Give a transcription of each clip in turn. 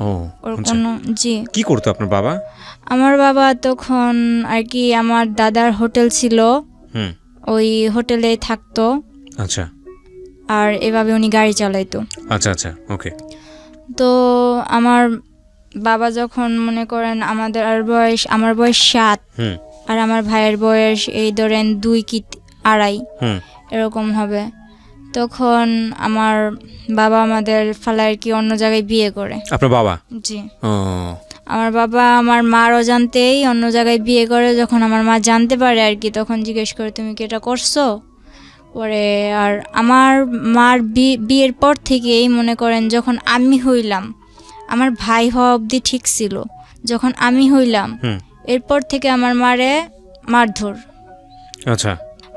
ও ওর কোনো জি। কি করতো আপনার বাবা? আমার বাবা তখন আর কি আমার দাদার হোটেল ছিল, ওই হোটেলে থাকতো। আচ্ছা। আর এভাবে উনি গাড়ি চালাইতো। আচ্ছা আচ্ছা, ওকে। তো আমার বাবা যখন মনে করেন আমার বয়স 7 আর আমার ভাইয়ের বয়স এই ধরেন 2 কি 2.5 এরকম হবে, তখন আমার বাবা আমাদের ফালায় আর কি অন্য জায়গায় বিয়ে করে। আপনার বাবা? জি। আমার বাবা আমার মার অজান্তেই অন্য জায়গায় বিয়ে করে। যখন আমার মা জানতে পারে আর কি, তখন জিজ্ঞেস করে তুমি কি এটা করছো? পরে আর আমার মার বিয়ের পর থেকেই মনে করেন যখন আমি হইলাম, আমার ভাই হওয়া অবধি ঠিক ছিল, যখন আমি হইলাম এরপর থেকে আমার মারে মারধর। আচ্ছা।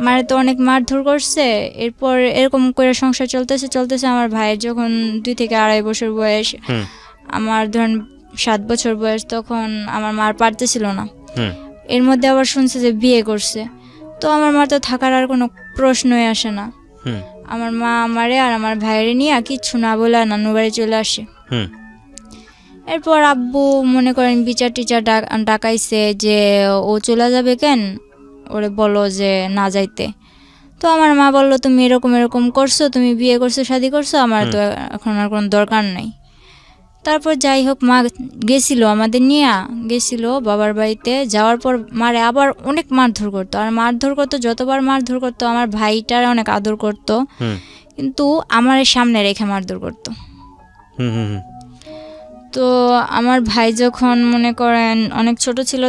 মারে তো অনেক মারধর করছে। এরপর এরকম করে সংসার চলতেছে। আমার ভাইয়ের যখন 2 থেকে 2.5 বছর বয়স, আমার ধরেন 7 বছর বয়স, তখন আমার মার পারতেছিল না। এর মধ্যে আবার শুনছে যে বিয়ে করছে। তো আমার মার তো থাকার আর কোনো প্রশ্নই আসে না। আমার মা আমারে আর আমার ভাইয়ের নিয়ে কিচ্ছু না বলে নানু বাড়ি চলে আসে। এরপর আব্বু মনে করেন বিচার টিচার ডাকাইছে যে ও চলে যাবে কেন, ওরে বলো যে না যাইতে। তো আমার মা বললো তুমি এরকম করছো, তুমি বিয়ে করছো, শাদি করছো, আমার তো এখন আর কোনো দরকার নাই। তারপর যাই হোক মা গেছিল, আমাদের নিয়ে গেছিল বাবার বাড়িতে। যাওয়ার পর মারে আবার অনেক মারধর করতো। আর মারধর করতো, যতবার মারধর করতো আমার ভাইটার অনেক আদর করতো, কিন্তু আমার সামনে রেখে মারধর করতো। তো আমার ভাই যখন মনে করেন অনেক ছোট ছিল,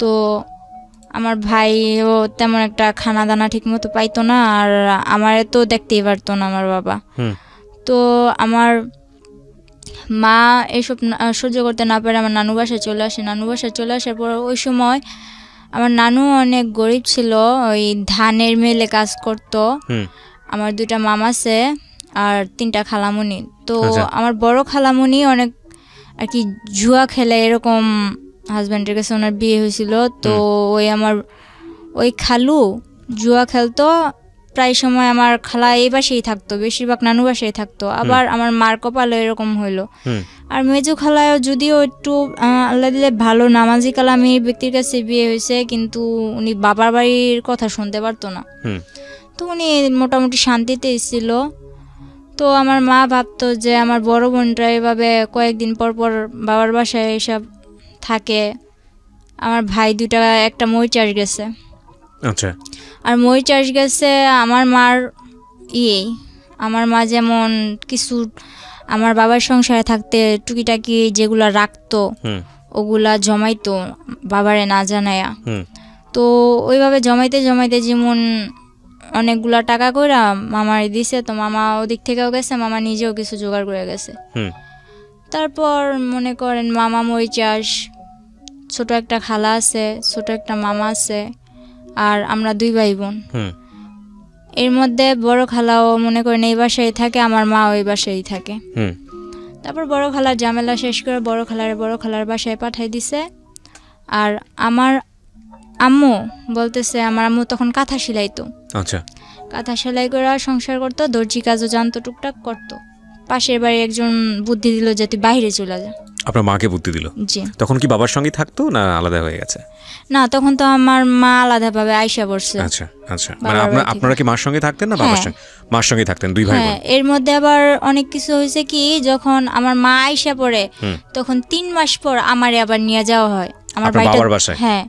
তো আমার ভাইও তেমন একটা খানা দানা ঠিক মতো পাইতো না, আর আমার তো দেখতেই পারতো না আমার বাবা। তো আমার মা এসব সহ্য করতে না পারে আমার নানু বাসায় চলে আসে। নানু বাসায় চলে আসার পর ওই সময় আমার নানু অনেক গরিব ছিল, ওই ধানের মেলে কাজ করতো। আমার 2টা মামা আছে আর 3টা খালামুনি। তো আমার বড় খালামুনি অনেক আর কি জুয়া খেলে, এরকম হাজব্যান্ডের কাছে ওনার বিয়ে হয়েছিল। তো ওই খালু জুয়া খেলতো প্রায় সময়। আমার খালা এই বাসায় থাকতো, বেশিরভাগ নানু বাসায় থাকতো। আবার আমার মার কপালে এরকম হইলো। আর মেজু খালায়ও যদিও একটু আল্লাহ দিলে ভালো নামাজি কালামি ব্যক্তির কাছে বিয়ে হয়েছে, কিন্তু উনি বাবার বাড়ির কথা শুনতে পারতো না। তো উনি মোটামুটি শান্তিতে ছিল। তো আমার মা ভাবতো যে আমার বড় বোনটা এভাবে কয়েকদিন পর পর বাবার বাসায় এসব থাকে। আমার ভাই 2টা, একটা মই চাষ গেছে। আচ্ছা। আর মই চাষ গেছে আমার মার আমার মা যেমন কিছু আমার বাবার সংসারে থাকতে টুকিটাকি যেগুলা রাখতো ওগুলা জমাইতো বাবারে না জানায়া। তো ওইভাবে জমাইতে যেমন অনেকগুলা টাকা করে মামার দিছে। তো মামা ওদিক থেকেও গেছে, মামা নিজেও কিছু জোগাড় করে গেছে। তারপর মনে করেন মামা মই চাষ, ছোট একটা খালা আছে, ছোট একটা মামা আছে, আর আমরা 2 ভাই বোন। এর মধ্যে বড় খালাও মনে করেন এই বাসায় থাকে, আমার মা ওই বাসায় থাকে। তারপর বড় খালার ঝামেলা শেষ করে বড় খালার বাসায় পাঠাই দিছে। আর আমার আম্মু বলতেছে, আমার আম্মু তখন কাঁথা সেলাইতো। আচ্ছা। কাঁথা সেলাই করে সংসার করতো, দর্জি কাজও জানতো, টুকটাক করতো। পাশের বাড়ি একজন বুদ্ধি দিল যে তুই বাইরে চলে যা। আপনার মাকে বুদ্ধি দিল? জি। তখন কি বাবার সঙ্গে থাকতো না আলাদা হয়ে গেছে? না, তখন তো আমার মা আলাদাভাবে আইসা পড়ছে। আচ্ছা আচ্ছা। মানে আপনারা কি মার সঙ্গে থাকতেন না বাবার সঙ্গে? মার সঙ্গে থাকতেন 2 ভাই বোন। এর মধ্যে আবার অনেক কিছু হয়েছে কি, যখন আমার মা আইসা পড়ে তখন 3 মাস পর আমারে আবার নিয়ে যাওয়া হয় আমার বাবার বাসায়। হ্যাঁ,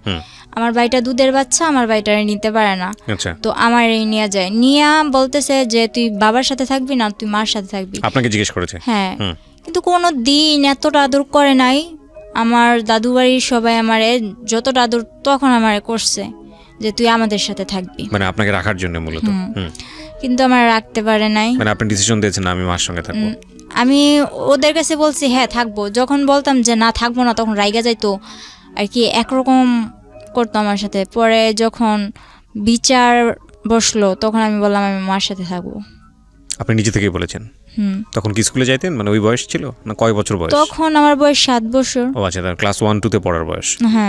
আমার ভাইটা দুধের বাচ্চা, আমার ভাইটারে নিতে পারে না। তো আমার নিয়ে যায়, নিয়ে বলতেছে যে তুই বাবার সাথে থাকবি না তুই মার সাথে থাকবি। আপনাকে জিজ্ঞেস করেছে? হ্যাঁ, কিন্তু কোনো দিন এতটা আদর করে নাই। আমার দাদু বাড়ির সবাই আমারে যতটা আদর তখন আমারে করছে যে তুই আমাদের সাথে থাকবি, মানে আপনাকে রাখার জন্য মূলত। কিন্তু আমার রাখতে পারে নাই। মানে আপনি ডিসিশন দিয়েছেন আমি মার সঙ্গে থাকবো। আমি ওদের কাছে বলছি হ্যাঁ থাকবো, যখন বলতাম যে না থাকবো না তখন রাইগা যাইতো আর কি, একরকম করতো আমার সাথে। পরে যখন বিচার বসলো তখন আমি বললাম আমি মার সাথে থাকবো। আপনি নিজে থেকেই বলেছেন? তখন কি স্কুলে যাইতেন? মানে ওই বয়স ছিল না? কয় বছর বয়স? তখন আমার বয়স 7 বছর। ও আচ্ছা, তার ক্লাস 1 2 তে পড়ার বয়স।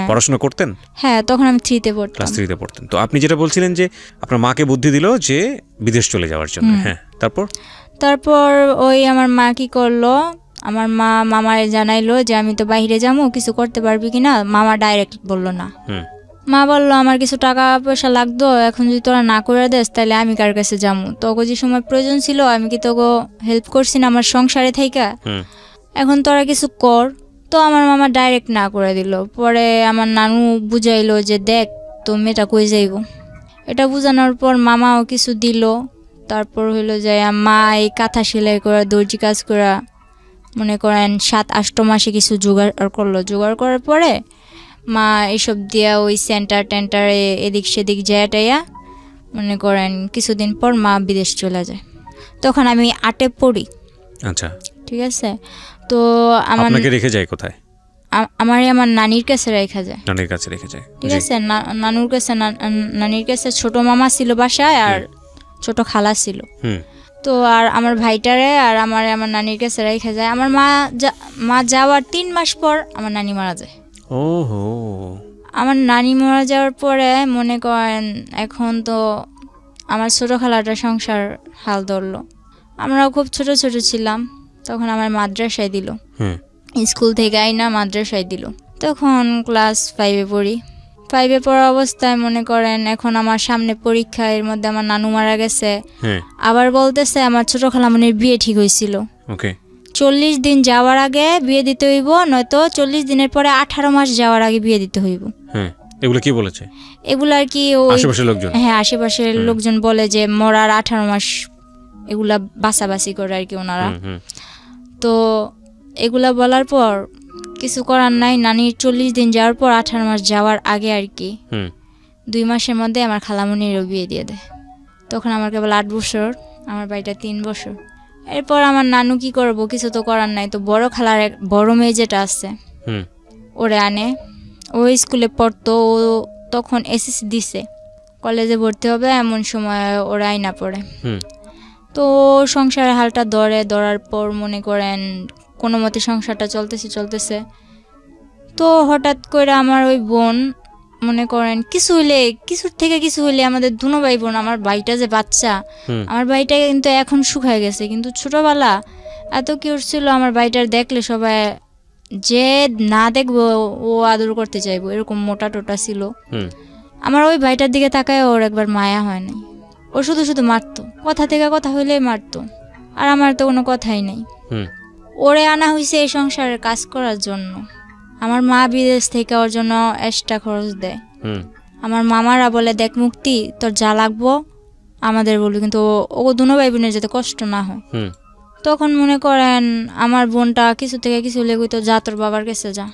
পড়াশোনা করতেন? হ্যাঁ, তখন আমি 3 তে পড়তাম। ক্লাস 3 তে পড়তেন। তো আপনি যেটা বলছিলেন যে আপনার মাকে বুদ্ধি দিল যে বিদেশ চলে যাওয়ার জন্য। হ্যাঁ, তারপর ওই আমার মা কি করলো, আমার মা মামারে জানাইলো যে আমি তো বাইরে যাবো, কিছু করতে পারবি কিনা। মামা ডাইরেক্ট বললো না। মা বললো আমার কিছু টাকা পয়সা লাগতো, এখন যদি তোরা না করে দেস তাহলে আমি কার কাছে যাবো, তোকে যে সময় প্রয়োজন ছিল আমি কি তোকে হেল্প করছি না আমার সংসারে থাইকা, এখন তোরা কিছু কর। তো আমার মামা ডাইরেক্ট না করে দিল। পরে আমার নানু বুঝাইলো যে দেখ তো মেয়েটা কই যাইব। এটা বুঝানোর পর মামাও কিছু দিল। তারপর হইলো যে মা এই কাঁথা সেলাই করা, দর্জি কাজ করা, মনে করেন 7-8 মাসে কিছু জোগাড় করলো। জোগাড় করার পরে মা এইসব দিয়া ওই সেন্টারে এদিক সেদিক যাইয়া মনে করেন কিছুদিন পর মা বিদেশ চলে যায়। তখন আমি 8-এ পড়ি। আচ্ছা, ঠিক আছে। তো আপনাকে রেখে যায় কোথায়? আমার নানির কাছে রেখে যায়। নানির কাছে রেখে যায়, ঠিক আছে। নানির কাছে ছোট মামা ছিল বাসায়, আর ছোট খালা ছিল। তো আর আমার ভাইটারে আর আমার নানির কাছে রেখে যায়। আমার মা যাওয়ার 3 মাস পর আমার নানি মারা যায়। ওহো। আমার নানি মারা যাওয়ার পরে মনে করেন এখন তো আমার ছোট খালাটা সংসার হাল ধরলো। আমরাও খুব ছোট ছোট ছিলাম। তখন আমার মাদ্রাসায় দিল, স্কুল থেকে আইনা মাদ্রাসায় দিল। তখন ক্লাস 5-এ পড়ি। 5-এ পড়া অবস্থায় মনে করেন এখন আমার সামনে পরীক্ষা, এর মধ্যে আমার নানু মারা গেছে। আবার বলতেছে আমার ছোট খালামণির বিয়ে ঠিক হয়েছিল, 40 দিন যাওয়ার আগে বিয়ে দিতে হইব, নয়তো 40 দিনের পরে 18 মাস যাওয়ার আগে বিয়ে দিতে হইব। এগুলো কি বলেছে? এগুলো আর কি আশেপাশের লোকজন, হ্যাঁ আশেপাশের লোকজন বলে যে মরার 18 মাস এগুলা বাছাবাছি করে আর কি ওনারা। তো এগুলা বলার পর কিছু করার নাই। নানির 40 দিন যাওয়ার পর 18 মাস যাওয়ার আগে আর কি 2 মাসের মধ্যে আমার খালামণিরও বিয়ে দিয়ে দেয়। তখন আমার কেবল 8 বছর, আমার ভাইটা 3 বছর। এরপর আমার নানু কি করবো, কিছু তো করার নাই। তো বড় খালার বড় মেয়ে যেটা আছে ওরে আনে, ও স্কুলে পড়তো। ও তখন এসএসসি দিছে, কলেজে ভর্তি হবে এমন সময় ওরা আইনা পড়ে। তো সংসারের হালটা ধরার পর মনে করেন কোনো মতে সংসারটা চলতেছে। তো হঠাৎ করে আমার ওই বোন মনে করেন কিছুর থেকে কিছু হইলে আমাদের দুনো ভাই বোন, আমার ভাইটা যে বাচ্চা, আমার ভাইটা কিন্তু এখন শুকায় গেছে, কিন্তু ছোটবেলা এত কিউট ছিল। আমার ভাইটার দেখলে সবাই যে না দেখবো ও আদর করতে চাইবো, এরকম মোটা টোটা ছিল। আমার ওই ভাইটার দিকে তাকায় ওর একবার মায়া হয় নাই। ও শুধু শুধু মারতো, কথা থেকে কথা হইলেই মারতো, আর আমার তো কোনো কথাই নেই। ওরে আনা হয়েছে এই সংসারের কাজ করার জন্য। আমার মা বিদেশ থেকে ওর জন্য এক্সট্রা খরচ দেয়। আমার মামারা বলে দেখ মুক্তি তোর যা লাগবো আমাদের বলবি, কিন্তু ও দুনো ভাই বোনের যাতে কষ্ট না হয়। তখন মনে করেন আমার বোনটা কিছু থেকে কিছু লেগুতো, যা তোর বাবার কাছে যা।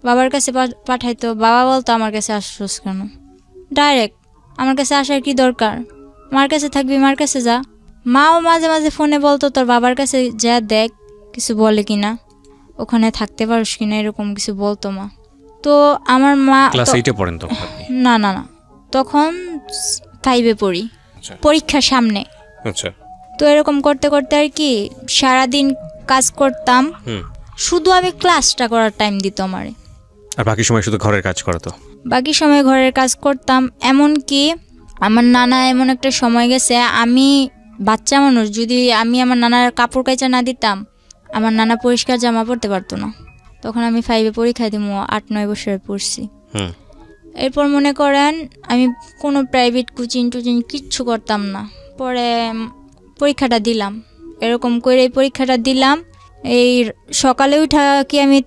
বাবার কাছে পাঠাইতো, বাবা বলতো আমার কাছে আসছোস কেন, ডাইরেক্ট আমার কাছে আসার কি দরকার, মার কাছে থাকবি মার কাছে যা। মাও মাঝে মাঝে ফোনে বলতো তোর বাবার কাছে যা দেখ কিছু বলে কিনা, ওখানে থাকতে পারিস কিনা, এরকম কিছু বলতো মা। তো আমার মা ক্লাস 8-এ পড়েন তো? না, তখন 5-এ পড়ি, পরীক্ষার সামনে। আচ্ছা। তো এরকম করতে করতে আর কি সারাদিন কাজ করতাম, শুধু আমি ক্লাসটা করার টাইম দিত আমারে, আর বাকি সময় শুধু ঘরের কাজ করতো। বাকি সময় ঘরের কাজ করতাম। এমন কি আমার নানা এমন একটা সময় গেছে, আমি বাচ্চা মানুষ, যদি আমি আমার নানার কাপড় কাচা না দিতাম আমার নানা পরিষ্কার জামা পরতে পারতো না। তখন আমি 5-এ পরীক্ষা দিব, 8-9 বছরে পড়ছি। এরপর মনে করেন আমি কোনো প্রাইভেট কোচিং কিচ্ছু করতাম না। পরে পরীক্ষাটা দিলাম, এরকম করে পরীক্ষাটা দিলাম। এই সকালে উঠা কি আমি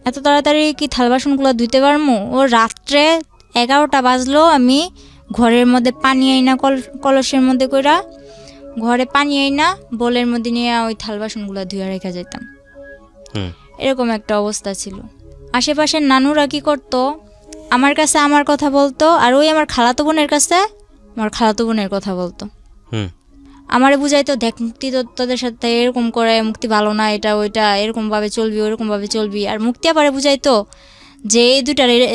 এত তাড়াতাড়ি কি থাল বাসনগুলো ধুইতে পারবো? ও রাত্রে 11টা বাজলো, আমি ঘরের মধ্যে পানি আইনা কলসের মধ্যে কইরা ঘরে পানি আইনা বলের মধ্যে নিয়ে ওই থাল বাসনগুলো ধুয়ে রেখে যেতাম। এরকম একটা অবস্থা ছিল। আশেপাশের নানুরা কি করতো, আমার কাছে আমার কথা বলতো, আর ওই আমার খালাতো বোনের কাছে আমার খালাতো বোনের কথা বলতো। আমারে বুঝাইতো দেখ মুক্তি তোদের সাথে এরকম করে, মুক্তি ভালো না, এটা ওইটা এরকম ভাবে চলবি ওরকম ভাবে চলবি। আর মুক্তি আবার বুঝাইতো যে এই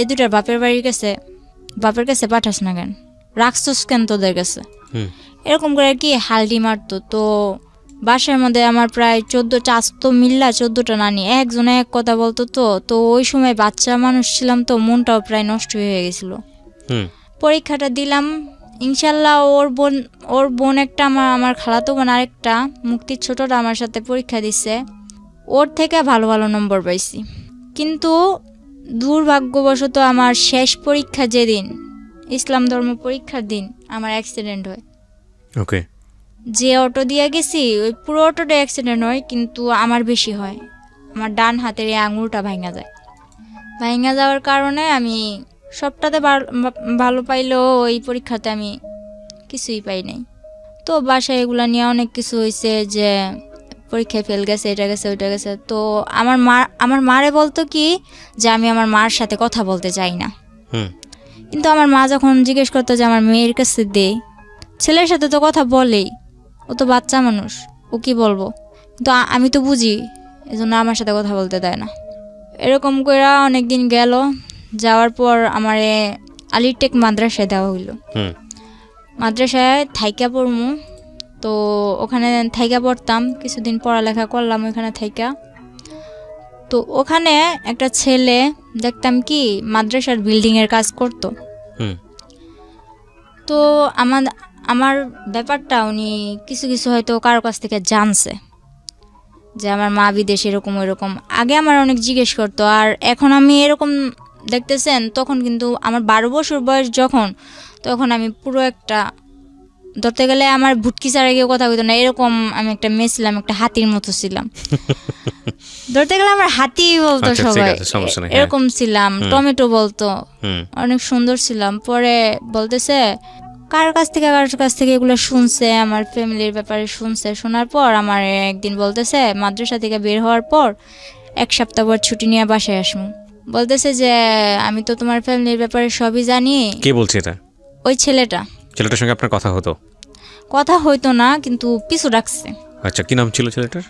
দুটার বাপের কাছে পাঠাস না কেন, রাখছস কেন তোদের কাছে, এরকম করে কি হালডি মারতো। তো বাসার মধ্যে আমার প্রায় 14টা নানি, একজনে এক কথা বলতো। তো ওই সময় বাচ্চা মানুষ ছিলাম, তো মনটাও প্রায় নষ্ট হয়ে গেছিল। পরীক্ষাটা দিলাম ইনশাল্লাহ। ওর বোন একটা, আমার খালাতো বোন আরেকটা, মুক্তির ছোটটা আমার সাথে পরীক্ষা দিছে। ওর থেকে ভালো ভালো নম্বর পাইছি। কিন্তু দুর্ভাগ্যবশত আমার শেষ পরীক্ষা যেদিন, ইসলাম ধর্ম পরীক্ষার দিন, আমার অ্যাক্সিডেন্ট হয়। ওকে। যে অটো দিয়ে গেছি ওই পুরো অটোটা অ্যাক্সিডেন্ট হয়, কিন্তু আমার বেশি হয়। আমার ডান হাতের এই আঙুলটা ভাঙা যায়। ভাঙা যাওয়ার কারণে আমি সবটাতে ভালো পাইলেও ওই পরীক্ষাতে আমি কিছুই পাই নাই। তো বাসায় এগুলো নিয়ে অনেক কিছু হয়েছে যে পরীক্ষায় ফেল গেছে, এটা গেছে, ওইটা গেছে। তো আমার মারে বলতো কি যে আমি আমার মার সাথে কথা বলতে চাই না। কিন্তু আমার মা যখন জিজ্ঞেস করতো যে আমার মেয়ের কাছে দে, ছেলের সাথে তো কথা বলেই, ও তো বাচ্চা মানুষ, ও কি বলবো। কিন্তু আমি তো বুঝি, এজন্য আমার সাথে কথা বলতে দেয় না। এরকম করে অনেক দিন গেল। যাওয়ার পর আমারে আলিটেক মাদ্রাসায় দেওয়া হইলো। মাদ্রাসায় থাইকা পড়মু। তো ওখানে থাইকা পড়তাম, কিছুদিন পড়ালেখা করলাম ওখানে থাইকা। তো ওখানে একটা ছেলে দেখতাম কি মাদ্রাসার বিল্ডিংয়ের কাজ করতো। তো আমার ব্যাপারটা উনি কিছু কিছু হয়তো কারো কাছ থেকে জানছে যে আমার মা বিদেশ এরকম ওইরকম। আগে আমার অনেক জিজ্ঞেস করতো, আর এখন আমি এরকম দেখতেছেন। তখন কিন্তু আমার 12 বছর বয়স যখন, তখন আমি পুরো একটা, ধরতে গেলে আমার ভুটকি ছাড়া কেউ কথা বলতো না, এরকম আমি একটা মেয়ে ছিলাম, একটা হাতির মতো ছিলাম। ধরতে গেলে আমার হাতি বলতো সবাই, এরকম ছিলাম। টমেটো বলতো, অনেক সুন্দর ছিলাম। পরে বলতেছে কার কাছ থেকে এগুলো শুনছে, আমার ফ্যামিলির ব্যাপারে শুনছে। শোনার পর আমার একদিন বলতেছে মাদ্রাসা থেকে বের হওয়ার পর 1 সপ্তাহ পর ছুটি নিয়ে বাসায় আসবো। বলতেছে যে আমি তো তোমার ফ্যামিলির ব্যাপারে সবই জানি। কে বলছে এটা? ওই ছেলেটার সঙ্গে আপনার কথা হতো? কথা হইতো না, কিন্তু পিছু রাখছে। আচ্ছা, কি নাম ছিল ছেলেটার?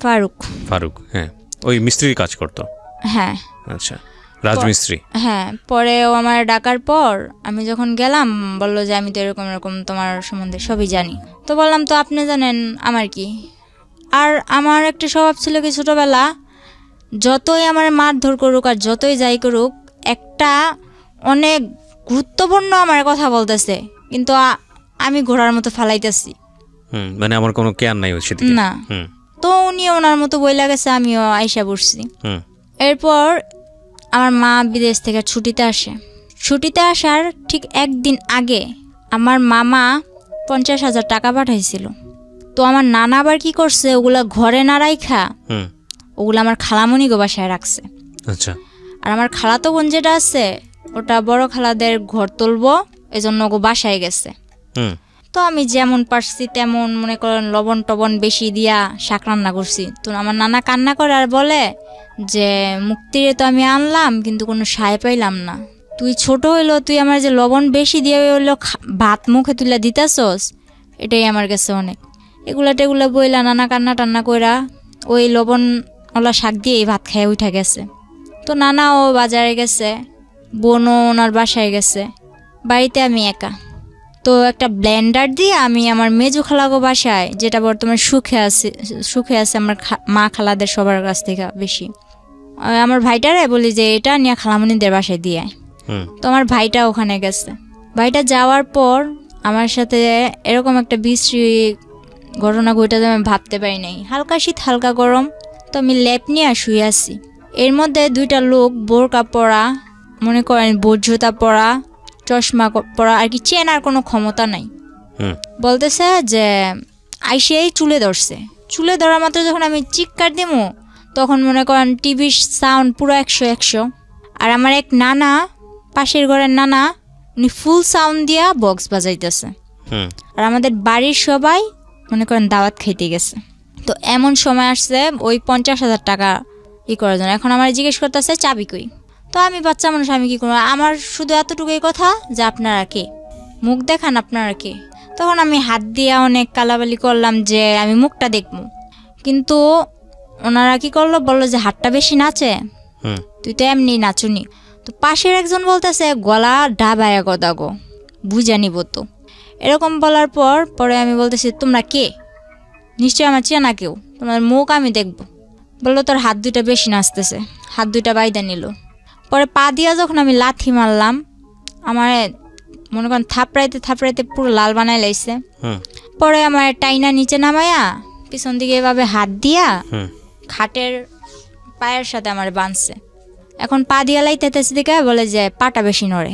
ফারুক। হ্যাঁ, ওই মিস্ত্রির কাজ করতো? হ্যাঁ। আচ্ছা, রাজমিস্ত্রি। হ্যাঁ। পরে ও আমার ডাকার পর আমি যখন গেলাম, বললো যে আমি তো এরকম এরকম তোমার সম্বন্ধে সবই জানি। তো বললাম তো আপনি জানেন আমার কি। আর আমার একটা স্বভাব ছিল কি, ছোটোবেলা যতই আমার মারধর করুক আর যতই যাই করুক, একটা অনেক গুরুত্বপূর্ণ আমার কথা বলতেছে, কিন্তু আমি ঘোড়ার মতো ফালাইতেছি। মানে আমার কোনো কেয়ার নাই ওই সেদিকে না। তো উনি ওনার মতো বইলা গেছে, আমিও আইসা বসছি। এরপর আমার মা বিদেশ থেকে ছুটিতে আসে। ছুটিতে আসার ঠিক একদিন আগে আমার মামা 50,000 টাকা পাঠাইছিল। তো আমার নানা আবার কি করছে, ওগুলা ঘরে না রাইখা ওগুলো আমার খালামণি গো বাসায় রাখছে। আচ্ছা। আর আমার খালাতো বোন যেটা আছে, ওটা বড় খালাদের ঘর তুলবো, এজন্য ওগো বাসায় গেছে। তো আমি যেমন পারছি তেমন মনে করেন লবণ টবণ বেশি দিয়া শাক রান্না করছি। তো আমার নানা কান্না করে আর বলে যে মুক্তিরে তো আমি আনলাম, কিন্তু কোনো সায় পাইলাম না। তুই ছোট হইলো, তুই আমার যে লবণ বেশি দিয়ে হইলো ভাত মুখে তুলে দিতেছস, এটাই আমার কাছে অনেক। এগুলা বইলা নানা কান্না টান্না কইরা ওই লবণওয়ালা শাক দিয়ে ভাত খেয়ে উঠা গেছে। তো নানাও বাজারে গেছে, বোনও ওনার বাসায় গেছে, বাড়িতে আমি একা। তো একটা ব্লেন্ডার দিয়ে আমি আমার মেজু খালাগো বাসায়, যেটা বর্তমানে সুখে আছে আমার মা খালাদের সবার কাছ থেকে বেশি, আমার ভাইটারে বলি যে এটা নিয়ে খালামণিদের বাসায় দিয়ে। তো আমার ভাইটা ওখানে গেছে। ভাইটা যাওয়ার পর আমার সাথে এরকম একটা বিশ্রী ঘটনা ঘটে আমি ভাবতে পারি নাই। হালকা শীত হালকা গরম, তো আমি লেপ নিয়ে শুয়ে আছি। এর মধ্যে 2টা লোক বোরকা পরা, মনে করেন বোঝুতা পরা, চশমা পরা, আর কি চেনার কোনো ক্ষমতা নাই, বলতেছে যে আইসেই চুলে ধরছে। চুলে ধরা মাত্র যখন আমি চিৎকার দিমু, তখন মনে করেন টিভির সাউন্ড পুরো 100। আর আমার এক নানা, পাশের ঘরের নানা, উনি ফুল সাউন্ড দিয়া বক্স বাজাইতেছে। আর আমাদের বাড়ির সবাই মনে করেন দাওয়াত খাইতে গেছে। তো এমন সময় আসছে ওই 50,000 টাকা করার জন্য। এখন আমার জিজ্ঞেস করতেছে চাবি কই। তো আমি বাচ্চা মানুষ, আমি কি করবো, আমার শুধু এতটুকুই কথা যে আপনারা কে, মুখ দেখান আপনারা কে। তখন আমি হাত দিয়ে অনেক কালাবালি করলাম যে আমি মুখটা দেখবো। কিন্তু ওনারা কি করলো, বললো যে হাতটা বেশি নাচে, তুই তো এমনি নাচুনি। তো পাশের একজন বলতেছে গলা ডাবায়া গদা গো, বুঝা নিব তো। এরকম বলার পরে আমি বলতেছি তোমরা কে, নিশ্চয়ই আমার চেনা কেউ, তোমার মুখ আমি দেখবো। বললো তোর হাত 2টা বেশি নাচতেছে। হাত 2টা বাইদা নিল। পরে পা দিয়া যখন আমি লাথি মারলাম, আমার মনে করেন থাপড়াইতে পুরো লাল বানাই লাইছে। পরে আমার টাইনা নিচে নামায়া পিছন দিকে এভাবে হাত দিয়া খাটের পায়ের সাথে আমার বাঁধছে। এখন পা দিয়া লাইতেছে দেখা বলে যে পাটা বেশি নড়ে,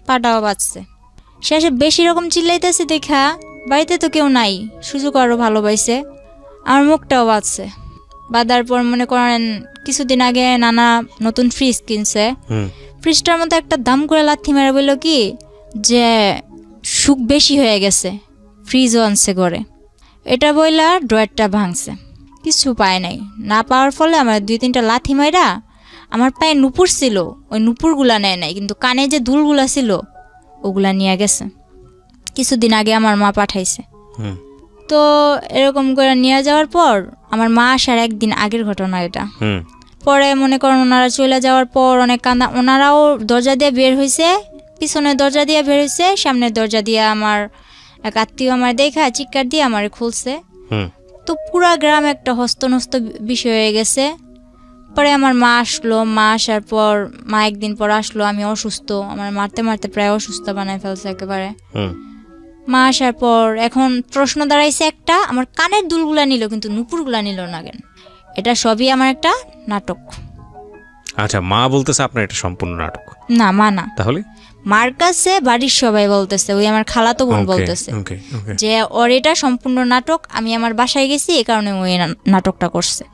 পাটাও বাঁচছে। শেষে বেশি রকম চিল্লাইতেছে দেখা বাড়িতে তো কেউ নাই, সুযোগ আরও ভালো পাইছে, আমার মুখটাও বাঁচছে। বাঁধার পর মনে করেন কিছুদিন আগে নানা নতুন ফ্রিজ কিনছে, ফ্রিজটার মধ্যে একটা দাম করে লাথি মেরে বলল কি যে সুখ বেশি হয়ে গেছে, ফ্রিজও আনছে ঘরে। এটা বইলা ড্রয়ারটা ভাঙছে, কিছু পায় নাই। না পাওয়ার ফলে আমার 2-3টা লাথি মাইরা আমার পায়ে নুপুর ছিল, ওই নুপুরগুলা নেয় নাই, কিন্তু কানে যে দুলগুলা ছিল ওগুলা নিয়ে গেছে। কিছুদিন আগে আমার মা পাঠাইছে। তো এরকম করে নিয়ে যাওয়ার পর আমার মা আসার একদিন আগের ঘটনা এটা। পরে মনে করেন ওনারা চলে যাওয়ার পর অনেক কান্দা, ওনারাও দরজা দিয়ে বের হয়েছে, পিছনের দরজা দিয়ে বের হয়েছে, সামনের দরজা দিয়ে আমার এক আত্মীয় আমার দেখা চিৎকার দিয়ে আমার খুলছে। তো পুরা গ্রাম একটা হস্তনস্ত বিষয় হয়ে গেছে। পরে আমার মা আসলো, মা আসার পর মা একদিন পর আসলো, আমি অসুস্থ, আমার মারতে মারতে প্রায় অসুস্থ বানায় ফেলছে একেবারে। মা আসার পর এখন প্রশ্ন দাঁড়াইছে একটা, আমার কানের দুলগুলা নিল কিন্তু নুপুরগুলা নিল না কেন? এটা সবই আমার একটা নাটক। আচ্ছা, মা বলতেছে আপনার এটা সম্পূর্ণ নাটক? না, মা না। তাহলে মার কাছে বাড়ির সবাই বলতেছে, ওই আমার খালাতো বোন বলতেছে যে ওর এটা সম্পূর্ণ নাটক, আমি আমার বাসায় গেছি এই কারণে ওই নাটকটা করছে।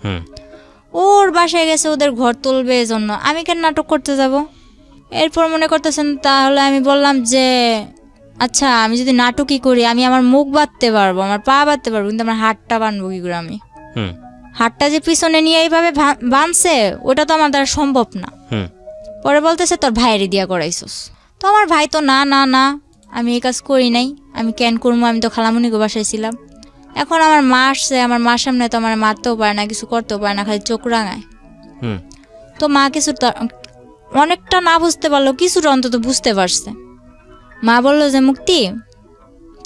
ওর বাসায় গেছে ওদের ঘর তুলবে এজন্য, আমি কেন নাটক করতে যাব? এরপর মনে করতেছেন, তাহলে আমি বললাম যে আচ্ছা আমি যদি নাটকই করি আমি আমার মুখ বাঁধতে পারবো, আমার পা বাঁধতে পারবো, কিন্তু আমার হাতটা বাঁধবো কি করে? আমি হাতটা যে পিছনে নিয়ে এইভাবে বাঁধছে ওটা তো আমার দ্বারা সম্ভব না। পরে বলতেছে তোর ভাইয়েরই দিয়া করাইছস। তো আমার ভাই তো না না না আমি এই কাজ করি নাই, আমি কেন করবো, আমি তো খালামুনিকে বাসায় ছিলাম। এখন আমার মা আসছে, আমার মার সামনে তো আমার মারতেও পারে না, কিছু করতেও পারে না, খালি চোখ রাঙায়। তো মা কিছু অনেকটা না বুঝতে পারলো, কিছুটা অন্তত বুঝতে পারছে। মা বললো যে মুক্তি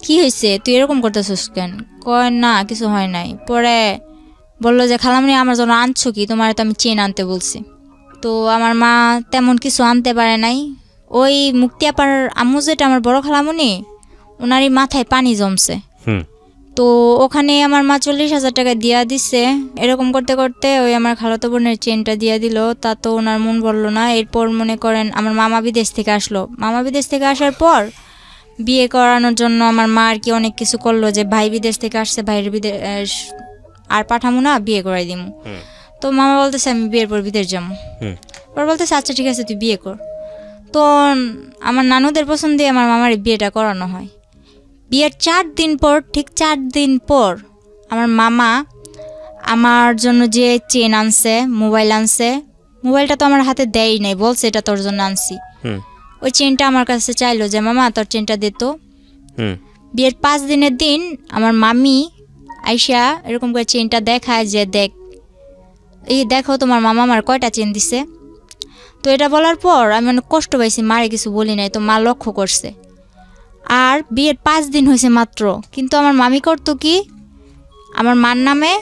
কি হয়েছে, তুই এরকম করতেছিস কেন? কয় না কিছু হয় নাই। পরে বললো যে খালামুনি আমার জন্য আনছো কি? তোমার তো আমি চেন আনতে বলছি। তো আমার মা তেমন কিছু আনতে পারে নাই। ওই মুক্তি আপার আম্মু যেটা আমার বড় খালামুনি, ওনারই মাথায় পানি জমছে। তো ওখানে আমার মা 40,000 টাকা দিয়া দিছে। এরকম করতে করতে ওই আমার খালাতো বোনের চেনটা দিয়া দিল, তা তো ওনার মন বললো না। এরপর মনে করেন আমার মামা বিদেশ থেকে আসলো, মামা বিদেশ থেকে আসার পর বিয়ে করানোর জন্য আমার মা আর কি অনেক কিছু করলো, যে ভাই বিদেশ থেকে আসছে, ভাইয়ের বিদেশ আর পাঠামো না, বিয়ে করাই দিমু। তো মামা বলতেছে আমি বিয়ের পর বিদেশ যাবো। পর বলতেছে আচ্ছা ঠিক আছে তুই বিয়ে কর। তো আমার নানুদের পছন্দে আমার মামার বিয়েটা করানো হয়। বিয়ের 4 দিন পর, ঠিক 4 দিন পর আমার মামা আমার জন্য যে চেন আনছে, মোবাইল আনছে, মোবাইলটা তো আমার হাতে দেয়ই নাই, বলছে এটা তোর জন্য আনছি। ওই চেনটা আমার কাছে চাইলো যে মামা তোর চেনটা দে তো। বিয়ের 5 দিনের দিন আমার মামি আইসা এরকম করে চেনটা দেখায় যে দেখ, এই দেখো তোমার মামা আমার কয়টা চেন দিছে। তো এটা বলার পর আমি অনেক কষ্ট পাইছি, মারে কিছু বলি নাই, তো মা লক্ষ্য করছে। আর বিয়ের 5 দিন হয়েছে মাত্র, কিন্তু আমার মামি করতো কি, আমার মার নামে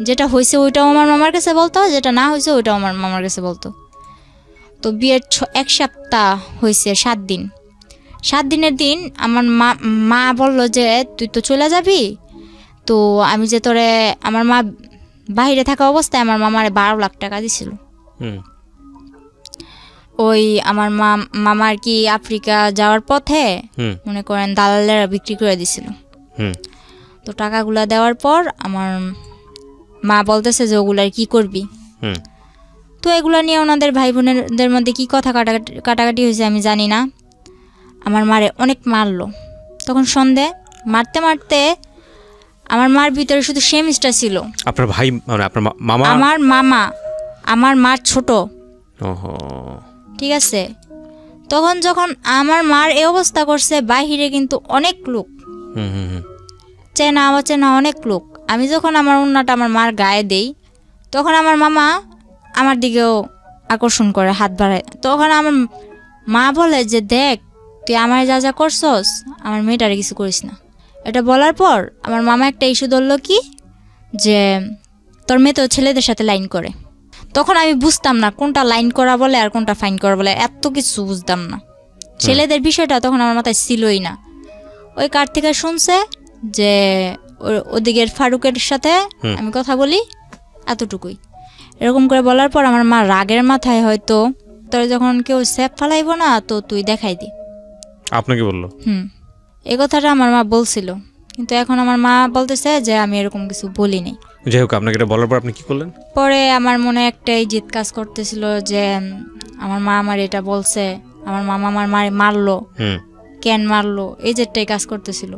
যেটা হয়েছে ওইটাও আমার মামার কাছে বলতো, যেটা না হয়েছে ওইটাও আমার মামার কাছে বলতো। তো বিয়ের 1 সপ্তাহ হয়েছে, 7 দিন। 7 দিনের দিন আমার মা বলল যে তুই তো চলে যাবি, তো আমি যে তোরে, আমার মা বাইরে থাকা অবস্থায় আমার মামারে 12 লাখ টাকা দিছিল। ওই আমার মামা আর কি আফ্রিকা যাওয়ার পথে মনে করেন দালালেরা বিক্রি করে দিছিল। তো টাকাগুলা দেওয়ার পর আমার মা বলতেছে যে ওগুলার কি করবি। তো এগুলা নিয়ে ওনাদের ভাই বোনেদের মধ্যে কি কথা কাটাকাটি হয়েছে আমি জানি না। আমার মারে অনেক মারলো। তখন সন্ধে মারতে মারতে আমার মার ভিতরে শুধু সেমিস্টার ছিল। আপনার ভাই মানে আপনার মামা? আমার মামা, আমার মার ছোট। ঠিক আছে, তখন যখন আমার মার এই অবস্থা করছে, বাহিরে কিন্তু অনেক লোক, চেনা অচেনা অনেক লোক। আমি যখন আমার ওন্নাটা আমার মার গায়ে দেই, তখন আমার মামা আমার দিকেও আকর্ষণ করে, হাত বাড়ায়। তখন আমার মা বলে যে দেখ তুই আমার যা যা করছস, আমার মেয়েটারে কিছু করিস না। এটা বলার পর আমার মামা একটা ইস্যু ধরলো কি, যে তোর মেয়ে তো ছেলেদের সাথে লাইন করে। তখন আমি বুঝতাম না কোনটা লাইন করা বলে আর কোনটা ফাইন করা বলে, এত কিছু বুঝতাম না। ছেলেদের বিষয়টা তখন আমার মাথায় ছিলই না। ওই কার থেকে শুনছে যে ওদিকের ফারুকের সাথে আমি কথা বলি, এতটুকুই। এরকম করে বলার পর আমার মা রাগের মাথায় হয়তো তোর যখন কেউ স্যাপ ফালাইব না তো তুই দেখাই দি। আপনাকে বললো? এই কথাটা আমার মা বলছিল, কিন্তু এখন আমার মা বলতেছে যে আমি এরকম কিছু বলিনি। যাই হোক, আপনাকে এটা বলার পর আপনি কি করলেন? পরে আমার মনে একটাই জিদ কাজ করতেছিল যে আমার মা আমার এটা বলছে, আমার মামা আমার মারলো, কেন মারলো, এই যেটাই কাজ করতেছিল।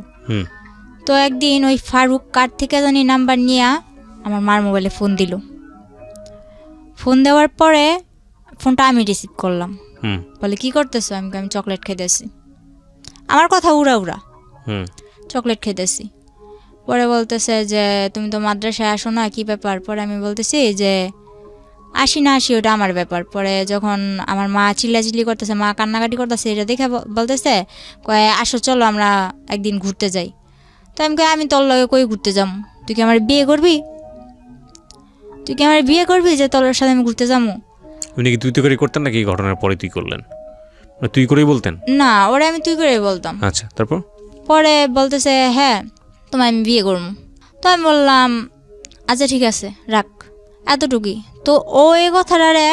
তো একদিন ওই ফারুক কার থেকে জানি নাম্বার নিয়ে আমার মার মোবাইলে ফোন দিল। ফোন দেওয়ার পরে ফোনটা আমি রিসিভ করলাম। বলে কি করতেছো? আমি চকলেট খেতেছি। আমার কথা উড়া উড়া, চকলেট খেতেছি। পরে বলতেছে যে তুমি তো মাদ্রাসায় আসো না, কি ব্যাপার? পরে আমি বলতেছি যে আসি না আসি ওটা আমার ব্যাপার। পরে যখন আমার মা চিল্লাচিল্লি করতেছে, মা কান্নাকাটি করতেছে, এটা দেখে বলতেছে কয় আসো চলো আমরা একদিন ঘুরতে যাই। তো আমি কই আমি তোর লগে কই ঘুরতে যাম? তুই কি আমার বিয়ে করবি? তুই কি আমার বিয়ে করবি যে তোর সাথে আমি ঘুরতে যাবো? উনি কি তুই তো করে করতেন নাকি ঘটনার পরে তুই করলেন? তুই করেই বলতেন? না, ওরা আমি তুই করেই বলতাম। আচ্ছা, তারপর? পরে বলতেছে হ্যাঁ তোমায় আমি বিয়ে করবো। তো আমি বললাম আচ্ছা ঠিক আছে রাখ, এতটুকুই। তো ও এই কথাটারে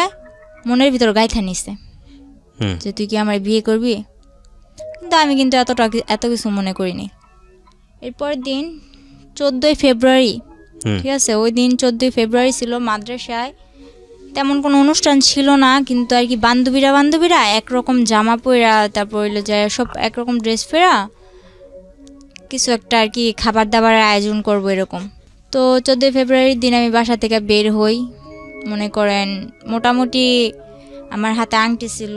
মনের ভিতর গাইথা নিছে যে তুই কি আমার বিয়ে করবি, কিন্তু আমি কিন্তু এত কিছু মনে করিনি। এরপরের দিন 14ই ফেব্রুয়ারি, ঠিক আছে, ওই দিন 14ই ফেব্রুয়ারি ছিল। মাদ্রাসায় তেমন কোনো অনুষ্ঠান ছিল না, কিন্তু আর কি বান্ধবীরা একরকম জামা পরা, তারপর হইলো যে সব একরকম ড্রেস পরা কিছু একটা আর কি খাবার দাবারের আয়োজন করবো এরকম। তো 14ই ফেব্রুয়ারির দিন আমি বাসা থেকে বের হই। মনে করেন মোটামুটি আমার হাতে আংটি ছিল,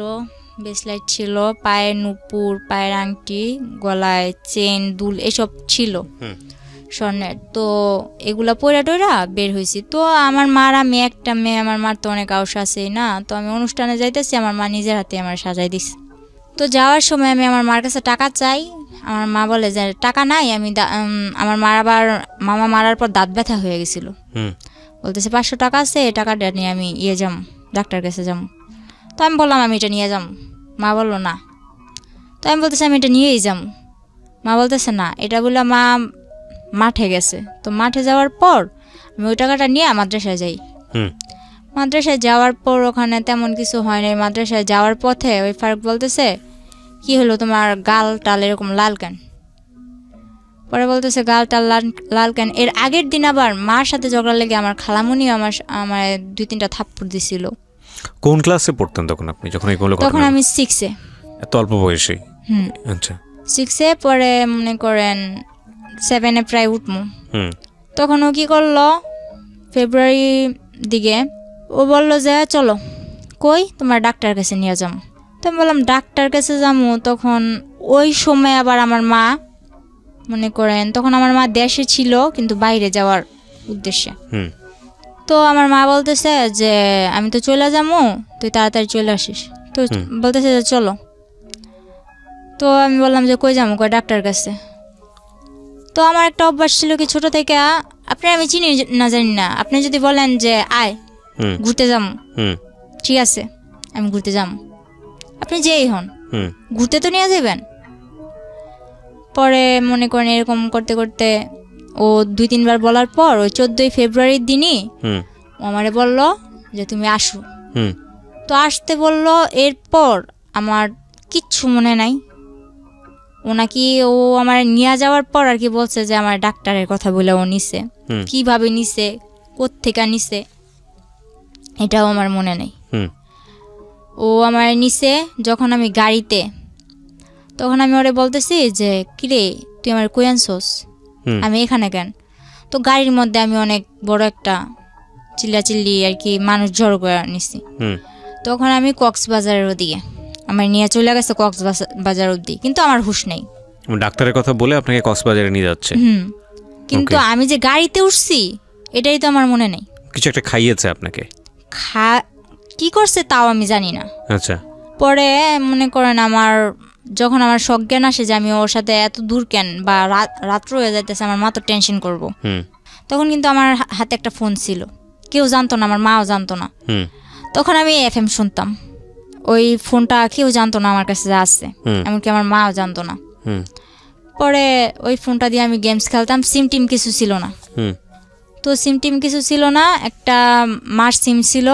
ব্রেসলেট ছিল, পায়ের নুপুর, পায়ের আংটি, গলায় চেন, দুল এসব ছিল স্বর্ণের। তো এগুলা পয়রা টয়রা বের হয়েছি। তো আমার মার, আমি একটা মেয়ে, আমার মার তো অনেক আউস আছেই না। তো আমি অনুষ্ঠানে যাইতেছি, আমার মা নিজের হাতে আমার সাজাই দিছে। তো যাওয়ার সময় আমি আমার মার কাছে টাকা চাই। আমার মা বলে যে টাকা নাই। আমি আমার মার আবার মামা মারার পর দাঁত ব্যথা হয়ে গেছিল, বলতেছে 500 টাকা আছে, এই টাকাটা নিয়ে আমি যাম, ডাক্তার কাছে যাম। তো আমি বললাম আমি এটা নিয়ে যাম। মা বললো না। তো আমি বলতেছি আমি এটা নিয়েই যাম। মা বলতেছে না, এটা বলে মা মাঠে গেছে। তো মাঠে যাওয়ার পর আমি ওই টাকাটা নিয়ে মাদ্রাসায় যাই। মাদ্রাসায় যাওয়ার পর ওখানে তেমন কিছু হয় না। মাদ্রাসায় যাওয়ার পথে ওই ফারুক বলতেছে কি হলো তোমার গাল টাল এরকম লাল কেন? পরে বলতেছে গাল টাল লাল কেন? এর আগের দিন আবার মার সাথে ঝগড়া লেগে আমার খালামুনি আমার 2-3টা থাপ্পড় দিছিল। কোন ক্লাসে পড়তেন তখন আপনি যখন এই তখন আমি 6-এ। এত অল্প বয়সে? আচ্ছা, 6-এ। পরে মনে করেন 7-এ প্রায় উঠমু। তখন ও কি করলো, ফেব্রুয়ারি দিকে ও বললো যে চলো কই তোমার ডাক্তার কাছে নিয়ে যাম। তো আমি বললাম ডাক্তার কাছে যাবো। তখন ওই সময় আবার আমার মা, মনে করেন তখন আমার মা দেশে ছিল কিন্তু বাইরে যাওয়ার উদ্দেশ্যে। তো আমার মা বলতেছে যে আমি তো চলে যাবো, তুই তাড়াতাড়ি চলে আসিস। তো বলতেছে যে চলো। তো আমি বললাম যে কই যাবো? কই ডাক্তার কাছে। তো আমার একটা অভ্যাস ছিল কি ছোট থেকে, আপনি আমি চিনি না জানি না, আপনি যদি বলেন যে আয় ঘুরতে যাবো, ঠিক আছে আমি ঘুরতে যাবো, আপনি যেই হন ঘুরতে তো নিয়ে যাবেন। পরে মনে করেন এরকম করতে করতে ও 2-3 বার বলার পর ওই 14ই ফেব্রুয়ারির দিনই ও আমারে বলল যে তুমি আসো। তো আসতে বলল। এরপর আমার কিচ্ছু মনে নাই। ও নাকি ও আমার নিয়ে যাওয়ার পর আর কি বলছে যে আমার ডাক্তারের কথা বলে ও নিছে, কিভাবে নিছে, কোত্থেকে নিছে এটাও আমার মনে নেই। ও আমার নিছে যখন আমি গাড়িতে, তখন আমি ওরে বলতেছি যে কিরে তুই আমার কই আনছস, আমি এখানে কেন? তো গাড়ির মধ্যে আমি অনেক বড় একটা চিল্লাচিল্লি আর কি মানুষ জড়ো করে নিছি। তখন আমি কক্সবাজারের ওদিকে আমার নিয়ে চলে গেছে, কক্সবাজার অবধি, কিন্তু আমার হুঁশ নেই। ডাক্তারের কথা বলে আপনাকে কক্সবাজারে নিয়ে যাচ্ছে? কিন্তু আমি যে গাড়িতে উঠছি এটাই তো আমার মনে নেই। কিছু একটা খাইয়েছে আপনাকে? কি করছে তাও আমি জানি না। আচ্ছা। পরে মনে করেন আমার যখন আমার সজ্ঞান আসে যে আমি ওর সাথে এত দূর কেন, বা রাত্র হয়ে যাইতেছে, আমার মা তো টেনশন করবো। তখন কিন্তু আমার হাতে একটা ফোন ছিল, কেউ জানতো না, আমার মাও জানতো না। তখন আমি FM শুনতাম। ওই ফোনটা কেউ জানতো না আমার কাছে যা আছে, এমনকি আমার মাও জানতো না। পরে ওই ফোনটা দিয়ে আমি গেমস খেলতাম, সিম টিম কিছু ছিল না। তো তো সিম টিম কিছু ছিল না, একটা মার সিম ছিল।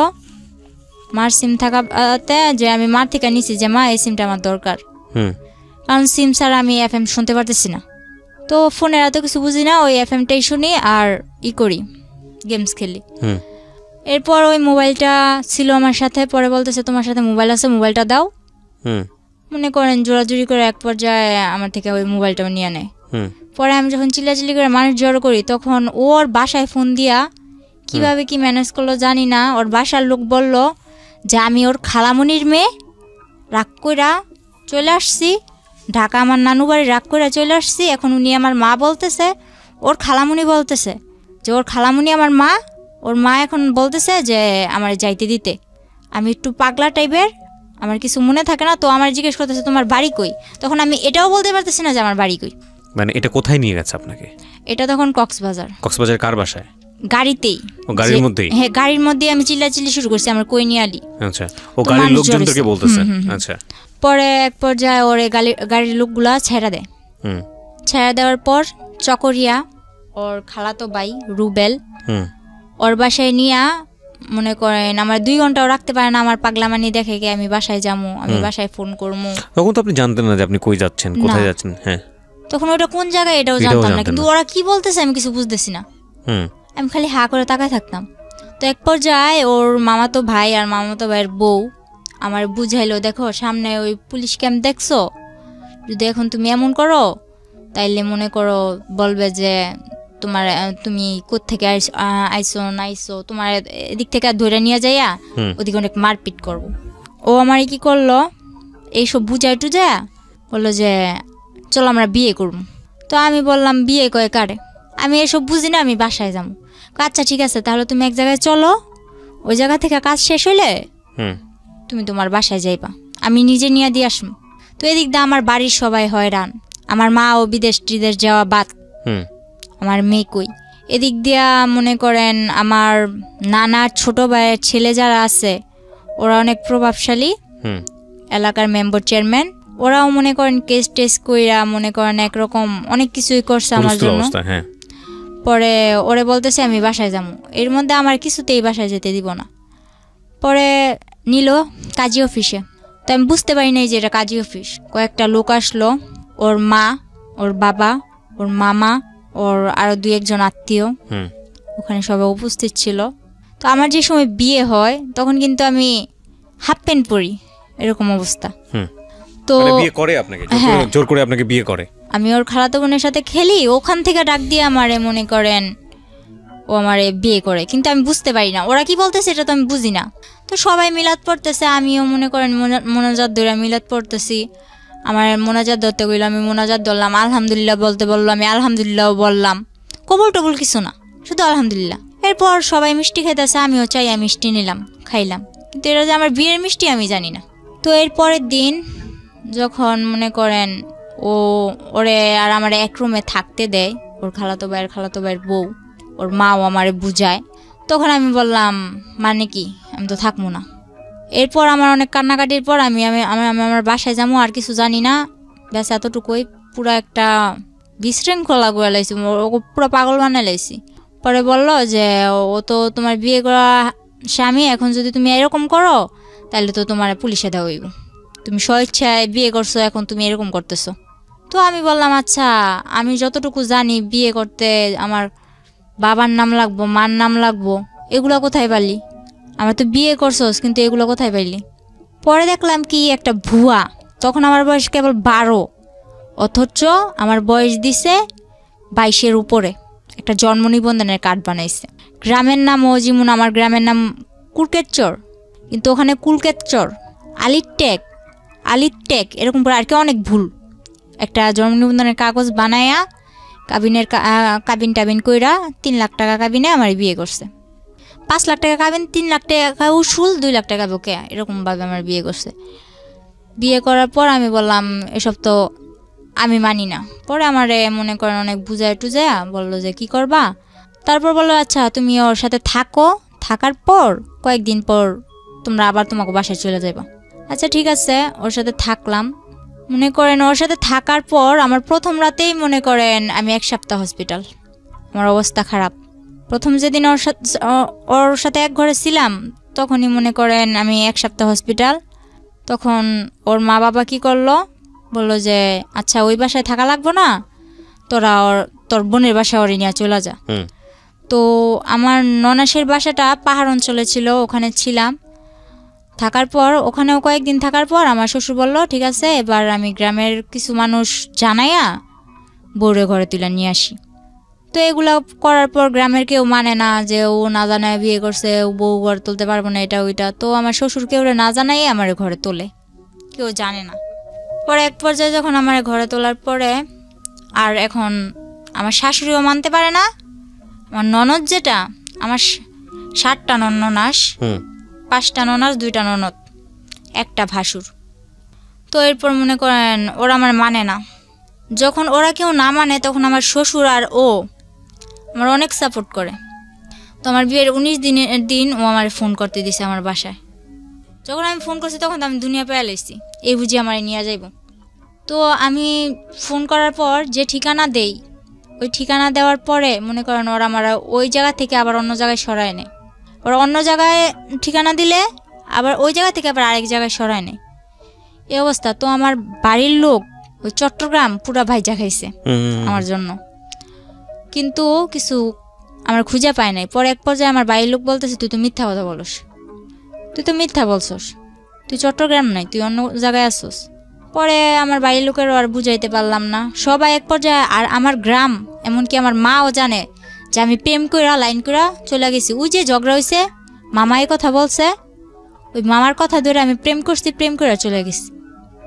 মার সিম থাকাতে যে আমি মার থেকে নিছি যে মা এই সিমটা আমার দরকার, কারণ সিম ছাড়া আমি FM শুনতে পারতেছি না। তো ফোনের এত কিছু বুঝি না, ওই FMটাই শুনি আর করি, গেমস খেলি। এরপর ওই মোবাইলটা ছিল আমার সাথে, পরে বলতেছে তোমার সাথে মোবাইল আছে, মোবাইলটা দাও। মনে করেন জোরাজুরি করে এক পর্যায়ে আমার থেকে ওই মোবাইলটাও নিয়ে নেয়। পরে আমি যখন চিল্লাচিল্লি করে মানুষ জড়ো করি, তখন ওর বাসায় ফোন দিয়া কিভাবে কি ম্যানেজ করলো জানি না, ওর বাসার লোক বলল যে আমি ওর খালামণির মেয়ে, রাগ কইরা চলে আসছি ঢাকা, আমার নানু বাড়ি, রাগ করে চলে আসছি। এখন উনি আমার মা বলতেছে, ওর খালামণি বলতেছে যে ওর খালামণি আমার মা, ওর মা এখন বলতেছে যে আমার যাইতে দিতে। আমি একটু পাগলা টাইপের, আমার কিছু মনে থাকে না, তো আমার জিজ্ঞেস করতেছে তোমার বাড়ি কই। তখন আমি এটাও বলতে পারতেছি না যে আমার বাড়ি কই। মানে এটা কোথায় নিয়ে গেছে আপনাকে? এটা তখন কক্সবাজার। কক্সবাজার কার বাসায়? গাড়িতেই। ও গাড়ির মধ্যেই? হ্যাঁ, গাড়ির মধ্যে আমি চিল্লাচিল্লি শুরু করছি আমার কই নিয়ে আলি। আচ্ছা, ও গাড়ির লোকজনকে বলতেছে? আচ্ছা। পরে এক পর্যায়ে ওরে গাড়ির লোকগুলা ছেড়ে দেয়। ছেড়ে দেওয়ার পর চকরিয়া ওর খালাতো ভাই রুবেল ওর বাসায় নিয়ে, মনে করেন আমার 2 ঘন্টাও রাখতে পারে না। আমার পাগলামানি দেখে কি আমি বাসায় যাবো, আমি বাসায় ফোন করবো। তখন তো আপনি জানতেন না যে আপনি কই যাচ্ছেন, কোথায় যাচ্ছেন? হ্যাঁ, তখন ওটা কোন জায়গায় এটাও জানতাম না, কিন্তু ওরা কি বলতেছে আমি কিছু বুঝতেছি না। আমি খালি হা করে তাকায় থাকতাম। তো এক পর্যায়ে ওর মামাতো ভাই আর মামাতো ভাইয়ের বউ আমার বুঝাইলো, দেখো সামনে ওই পুলিশ ক্যাম্প দেখছো, যদি এখন তুমি এমন করো তাইলে মনে করো বলবে যে তুমি কোত্থেকে আইসো না আইসো, তোমার এদিক থেকে ধরে নিয়ে যাইয়া ওদিকে অনেক মারপিট করবো। ও আমার কি করলো, এইসব বুঝাই টুজায়া বললো যে চলো আমরা বিয়ে করবো। তো আমি বললাম বিয়ে কয়ে কারে, আমি এসব বুঝি না, আমি বাসায় যাবো। আচ্ছা ঠিক আছে, তাহলে তুমি এক জায়গায় চলো, ওই জায়গা থেকে কাজ শেষ হইলে তুমি তোমার বাসায় যাইবা, আমি নিজে নিয়ে দিয়ে আসবো। তো এদিক দিয়ে আমার বাড়ির সবাই হয়রান, আমার মা ও বিদেশ টিদেশ যাওয়া বাদ, আমার মেয়ে কই। এদিক দিয়া মনে করেন আমার নানার ছোট ভাইয়ের ছেলে যারা আছে ওরা অনেক প্রভাবশালী, এলাকার মেম্বার চেয়ারম্যান, ওরাও মনে করেন কেস টেস কইরা মনে করেন একরকম অনেক কিছুই করছে আমার জন্য। পরে ওরে বলতেছে আমি বাসায় যাবো, এর মধ্যে আমার কিছুতেই বাসায় যেতে দিব না। পরে নিল কাজী অফিসে, তো আমি বুঝতে পারি নাই যে এটা কাজী অফিস। কয়েকটা লোক আসলো, ওর মা, ওর বাবা, ওর মামা, ওর আরো 2-1 জন আত্মীয় ওখানে সবাই উপস্থিত ছিল। তো আমার যে সময় বিয়ে হয় তখন কিন্তু আমি হাফ প্যান্ট পরি, এরকম অবস্থা। তো বিয়ে করে আপনাকে জোর করে আপনাকে বিয়ে করে? আমি ওর খালাতো বোনের সাথে খেলি, ওখান থেকে ডাক দিয়ে আমারে মনে করেন ও আমারে বিয়ে করে, কিন্তু আমি বুঝতে পারি না ওরা কি বলতেছে, এটা তো আমি বুঝি না। তো সবাই মিলাদ পড়তেছে, আমিও মনে করেন মোনাজাত ধরে মিলাদ পড়তেছি। আমার মোনাজাত ধরতে গেল, আমি মোনাজাত ধরলাম, আলহামদুলিল্লাহ বলতে বললো, আমি আলহামদুলিল্লাহ বললাম, কবুল টবুল কিছু না, শুধু আলহামদুলিল্লাহ। এরপর সবাই মিষ্টি খাইতেছে, আমিও চাই মিষ্টি নিলাম, খাইলাম, কিন্তু এটা যে আমার বিয়ের মিষ্টি আমি জানি না। তো এর পরের দিন যখন মনে করেন ওরে আর আমার এক রুমে থাকতে দেয়, ওর খালাতো ভাইয়ের বউ, ওর মাও আমারে বুঝায়, তখন আমি বললাম মানে কি, আমি তো থাকবো না। এরপর আমার অনেক কান্নাকাটির পর আমি আমার বাসায় যাবো, আর কিছু জানি না, ব্যাস এতটুকুই। পুরো একটা বিশৃঙ্খলা করে লাইছি, পুরো পাগল বানাই লাইছি। পরে বললো যে ও তো তোমার বিয়ে করা স্বামী, এখন যদি তুমি এরকম করো তাহলে তো তোমার পুলিশে দেওয়া হইব, তুমি স্বেচ্ছায় বিয়ে করছো, এখন তুমি এরকম করতেছো। তো আমি বললাম আচ্ছা, আমি যতটুকু জানি বিয়ে করতে আমার বাবার নাম লাগবো, মার নাম লাগবো, এগুলো কোথায় পারলি? আমার তো বিয়ে করছোস, কিন্তু এগুলো কোথায় পাইলি? পরে দেখলাম কি একটা ভুয়া, তখন আমার বয়স কেবল 12, অথচ আমার বয়স দিছে 22-এর উপরে। একটা জন্ম নিবন্ধনের কার্ড বানাইছে, গ্রামের নাম ও যেমন আমার গ্রামের নাম কুলকেতচর, কিন্তু ওখানে কুলকেতচর, আলিটেক এরকম করে আর কি অনেক ভুল। একটা জন্ম নিবন্ধনের কাগজ বানায়া কাবিন টাবিন কইরা 3 লাখ টাকা কাবিনে আমার বিয়ে করছে। 5 লাখ টাকা কাবিন, 3 লাখ টাকা উসুল, 2 লাখ টাকা বকে, এরকমভাবে আমার বিয়ে করছে। বিয়ে করার পর আমি বললাম এসব তো আমি মানি না। পরে আমারে মনে করেন অনেক বুঝায় টুজায়া বললো যে কি করবা। তারপর বললো আচ্ছা তুমি ওর সাথে থাকো, থাকার পর কয়েকদিন পর তোমরা আবার তোমাকে বাসায় চলে যাবা। আচ্ছা ঠিক আছে, ওর সাথে থাকলাম। মনে করেন ওর সাথে থাকার পর আমার প্রথম রাতেই মনে করেন আমি 1 সপ্তাহ হসপিটাল, আমার অবস্থা খারাপ। প্রথম যেদিন ওর সাথে এক ঘরে ছিলাম তখনই মনে করেন আমি 1 সপ্তাহ হসপিটাল। তখন ওর মা বাবা কি করলো, বললো যে আচ্ছা ওই বাসায় থাকা লাগবো না, তোর বোনের বাসায় ওরে নিয়ে চলে যা। তো আমার ননাসের বাসাটা পাহাড় অঞ্চলে ছিল, ওখানে ছিলাম। থাকার পর ওখানেও কয়েকদিন থাকার পর আমার শ্বশুর বলল ঠিক আছে এবার আমি গ্রামের কিছু মানুষ জানাইয়া বউরে ঘরে তুলে নিয়ে আসি। তো এগুলো করার পর গ্রামের কেউ মানে না, যে ও না জানায় বিয়ে করছে, ও বউ ঘর তুলতে পারবো না, এটা ওইটা। তো আমার শ্বশুর কেউ না জানাই আমার ঘরে তোলে, কেউ জানে না। পরে এক পর্যায়ে যখন আমার ঘরে তোলার পরে আর এখন আমার শাশুড়িও মানতে পারে না। আমার ননদ যেটা, আমার 7টা ননাস, 5টা ননাস, 2টা ননদ, 1টা ভাসুর। তো এরপর মনে করেন ওরা আমার মানে না। যখন ওরা কেউ না মানে তখন আমার শ্বশুর আর ও আমার অনেক সাপোর্ট করে। তো আমার বিয়ের 19 দিনের দিন ও আমার ফোন করতে দিছে আমার বাসায়। যখন আমি ফোন করছি তখন তো আমি দুনিয়া পেয়ে লাইছি, এই বুঝি আমার নিয়ে যাইব। তো আমি ফোন করার পর যে ঠিকানা দেই, ওই ঠিকানা দেওয়ার পরে মনে করেন ওরা আমার ওই জায়গা থেকে আবার অন্য জায়গায় সরায় নেয়। ওরা অন্য জায়গায় ঠিকানা দিলে আবার ওই জায়গা থেকে আবার আরেক জায়গায় সরায় নেয়, এই অবস্থা। তো আমার বাড়ির লোক ওই চট্টগ্রাম পুরা ভাইজা খাইছে আমার জন্য, কিন্তু কিছু আমার খুঁজে পায় নাই। পরে এক পর্যায়ে আমার বাড়ির লোক বলতেছে তুই তো মিথ্যা কথা বলস, তুই তো মিথ্যা বলছস, তুই চট্টগ্রাম নাই, তুই অন্য জায়গায় আসছস। পরে আমার বাড়ির লোকেরও আর বুঝাইতে পারলাম না, সবাই এক পর্যায়ে। আর আমার গ্রাম এমনকি আমার মাও জানে যে আমি প্রেম কইরা লাইন কইরা চলে গেছি। ওই যে ঝগড়া হয়েছে, মামা এই কথা বলছে, ওই মামার কথা ধরে আমি প্রেম করছি, প্রেম করে চলে গেছি।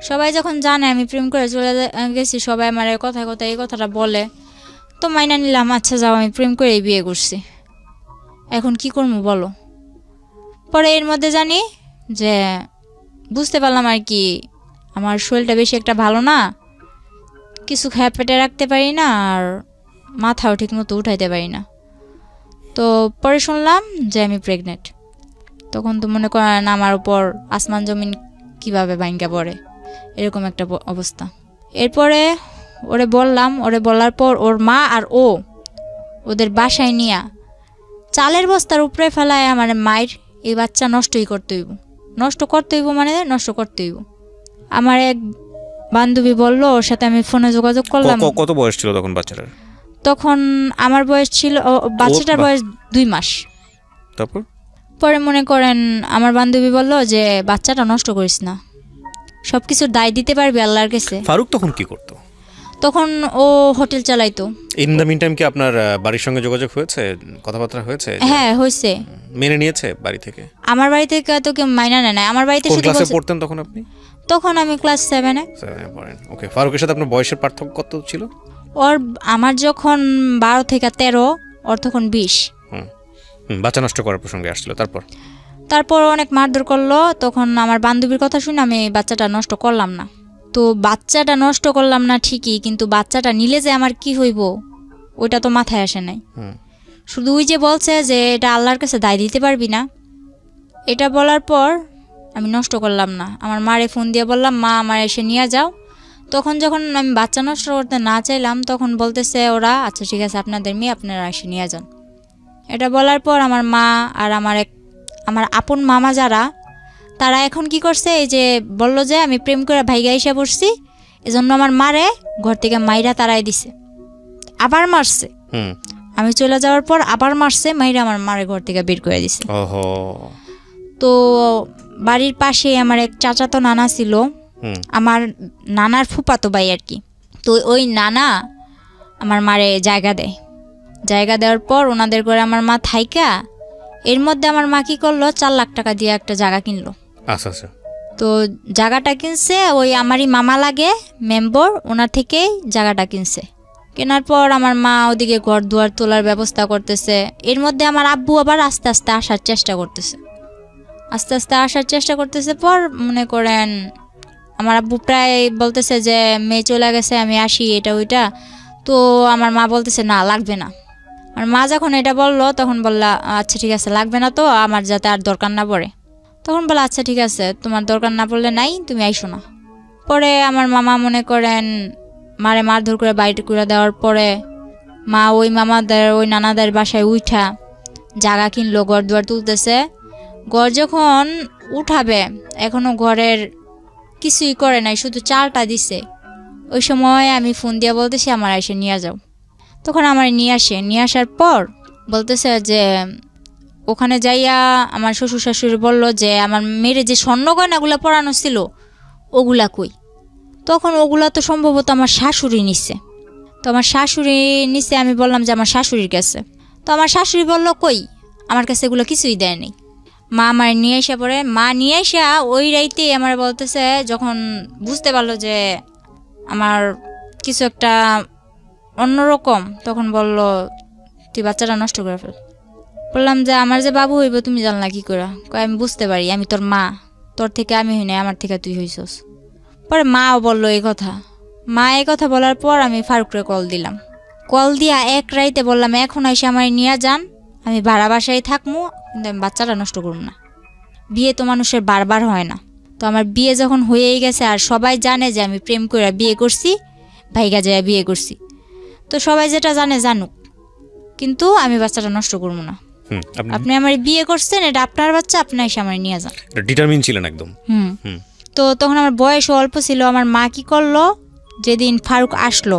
সবাই যখন জানে আমি প্রেম করে চলে গেছি, সবাই আমার কথায় কথায় এই কথাটা বলে। তো মাইনা নিলাম, আচ্ছা যাও আমি প্রেম করেই বিয়ে করছি, এখন কি করবো বলো। পরে এর মধ্যে জানি যে বুঝতে পারলাম আর কি আমার শরীরটা বেশি একটা ভালো না, কিছু খেয়ে পেটে রাখতে পারি না, আর মাথাও ঠিক মতো উঠাইতে পারি না। তো পরে শুনলাম যে আমি প্রেগনেন্ট। তখন তো মনে করেন আমার উপর আসমান জমিন কিভাবে ভাঙ্গা পড়ে, এরকম একটা অবস্থা। এরপরে ওরে বললাম, ওরে বলার পর ওর মা আর ওদের বাসায় নিয়া চালের বস্তার উপরে ফেলায় আমার মায়ের এই বাচ্চা নষ্টই করতে হইব, নষ্ট করতে হইব মানে নষ্ট করতে হইব। আমার এক বান্ধবী বলল, ওর সাথে আমি ফোনে যোগাযোগ করলাম। কত বয়স ছিল তখন বাচ্চাটার? তখন আমার বয়স ছিল, বাচ্চাটার বয়স 2 মাস। তারপর পরে মনে করেন আমার বান্ধবী বলল যে বাচ্চাটা নষ্ট করিস না, সবকিছুর দায় দিতে পারবি আল্লাহর কাছে। ফারুক তখন কি করতো? তখন ও হোটেল চালাইতো। ইন দ্য মিন টাইম কি আপনার বাড়ির সঙ্গে যোগাযোগ হয়েছে, কথাবার্তা হয়েছে? হ্যাঁ হয়েছে। মেনে নিয়েছে বাড়ি থেকে? আমার বাড়ি থেকে তো কেউ মাইনা নেয় না। আমার বাড়িতে কোন ক্লাসে পড়তেন তখন আপনি? তখন আমি ক্লাস 7-এ পড়েন। ওকে, ফারুকের সাথে আপনার বয়সের পার্থক্য কত ছিল? আমার যখন 12 থেকে 13, ওর তখন 20। বাচ্চা নষ্ট করার প্রসঙ্গে আসছিল। তারপর অনেক মারধর করলো। তখন আমার বান্ধবীর কথা শুনে আমি বাচ্চাটা নষ্ট করলাম না। তো বাচ্চাটা নষ্ট করলাম না ঠিকই, কিন্তু বাচ্চাটা নিলে যে আমার কি হইব ওইটা তো মাথায় আসে নাই। শুধু ওই যে বলছে যে এটা আল্লাহর কাছে দায় দিতে পারবি না, এটা বলার পর আমি নষ্ট করলাম না। আমার মারে ফোন দিয়ে বললাম, মা আমার এসে নিয়ে যাও। তখন যখন আমি বাচ্চা নষ্ট করতে না চাইলাম তখন বলতেছে ওরা, আচ্ছা ঠিক আছে আপনাদের মেয়ে আপনারা এসে নিয়ে যান। এটা বলার পর আমার মা আর আমার আপন মামা যারা, তারা এখন কি করছে, এই যে বললো যে আমি প্রেম করে ভাইগা এসে পড়ছি, এজন্য আমার মারে ঘর থেকে মাইরা তারাই দিছে, আবার মারছে। আমি চলে যাওয়ার পর আবার মারছে, মাইরা আমার মারে ঘর থেকে বের করে দিছে। তো বাড়ির পাশে আমার এক চাচাতো নানা ছিল, আমার নানার ফুফাতো ভাই আর কি। তো ওই নানা আমার মারে জায়গা দেওয়ার পর ওনাদের করে আমার মা থাইকা, এর মধ্যে আমার মা কি করলো, 4 লাখ টাকা দিয়ে একটা জায়গা কিনলো। আচ্ছা। তো জায়গাটা কিনছে ওই আমারই মামা লাগে মেম্বর, ওনার থেকেই জায়গাটা কিনছে। কেনার পর আমার মা ওদিকে ঘর দুয়ার তোলার ব্যবস্থা করতেছে। এর মধ্যে আমার আব্বু আবার আস্তে আস্তে আসার চেষ্টা করতেছে। পর মনে করেন আমার আব্বু প্রায় বলতেছে যে মেয়ে চলে গেছে, আমি আসি, এটা ওইটা। তো আমার মা বলতেছে না লাগবে না। আর মা যখন এটা বললো তখন বললা, আচ্ছা ঠিক আছে লাগবে না, তো আমার যাতে আর দরকার না পড়ে। তখন বললো আচ্ছা ঠিক আছে, তোমার দরকার না পড়লে নাই, তুমি আইসো না। পরে আমার মামা মনে করেন মারে মারধর করে বাড়িতে করে দেওয়ার পরে মা ওই মামাদের ওই নানাদের বাসায় উঠা জায়গা কিনলো, ঘর দুয়ার তুলতেছে। ঘর যখন উঠাবে এখনো ঘরের কিছুই করে নাই, শুধু চালটা দিছে। ওই সময় আমি ফোন দিয়ে বলতেছি আমার এসে নিয়ে যাও। তখন আমার নিয়ে আসার পর বলতেছে যে ওখানে যাইয়া আমার শ্বশুর শাশুড়ি বললো যে আমার মেয়ের যে স্বর্ণ গয়নাগুলো পরানো ছিল ওগুলা কই। তখন ওগুলা তো সম্ভবত আমার শাশুড়ি নিচ্ছে। তো আমার শাশুড়ি নিচ্ছে, আমি বললাম যে আমার শাশুড়ির কাছে। তো আমার শাশুড়ি বললো কই, আমার কাছে এগুলো কিছুই দেয় নাই। মা আমার নিয়ে আসা পরে, মা নিয়ে আসা ওই রাইতে আমার বলতেছে, যখন বুঝতে পারলো যে আমার কিছু একটা অন্যরকম, তখন বলল তুই বাচ্চাটা নষ্ট করে ফেল। বললাম যে আমার যে বাবু হইব তুমি জানলা কি করে? কয় আমি বুঝতে পারি, আমি তোর মা, তোর থেকে আমি হই নাই, আমার থেকে তুই হইছস। পরে মাও বললো এই কথা। মা এই কথা বলার পর আমি ফারুকরে কল দিলাম। কল দিয়া এক রাইতে বললাম এখন এসে আমার নিয়ে যান, আমি ভাড়া বাসায় থাকবো, কিন্তু আমি বাচ্চাটা নষ্ট করব না। বিয়ে তো মানুষের বারবার হয় না। তো আমার বিয়ে যখন হয়েই গেছে আর সবাই জানে যে আমি প্রেম করে বিয়ে করছি, ভাইগা যায় বিয়ে করছি, তো সবাই যেটা জানে জানুক, কিন্তু আমি বাচ্চাটা নষ্ট করবো না। আপনি আমার বিয়ে করছেন, এটা আপনার বাচ্চা, আপনি এসে আমার নিয়ে যান। ডিটারমিন ছিলেন একদম। তো তখন আমার বয়স অল্প ছিল। আমার মা কি করলো, যেদিন ফারুক আসলো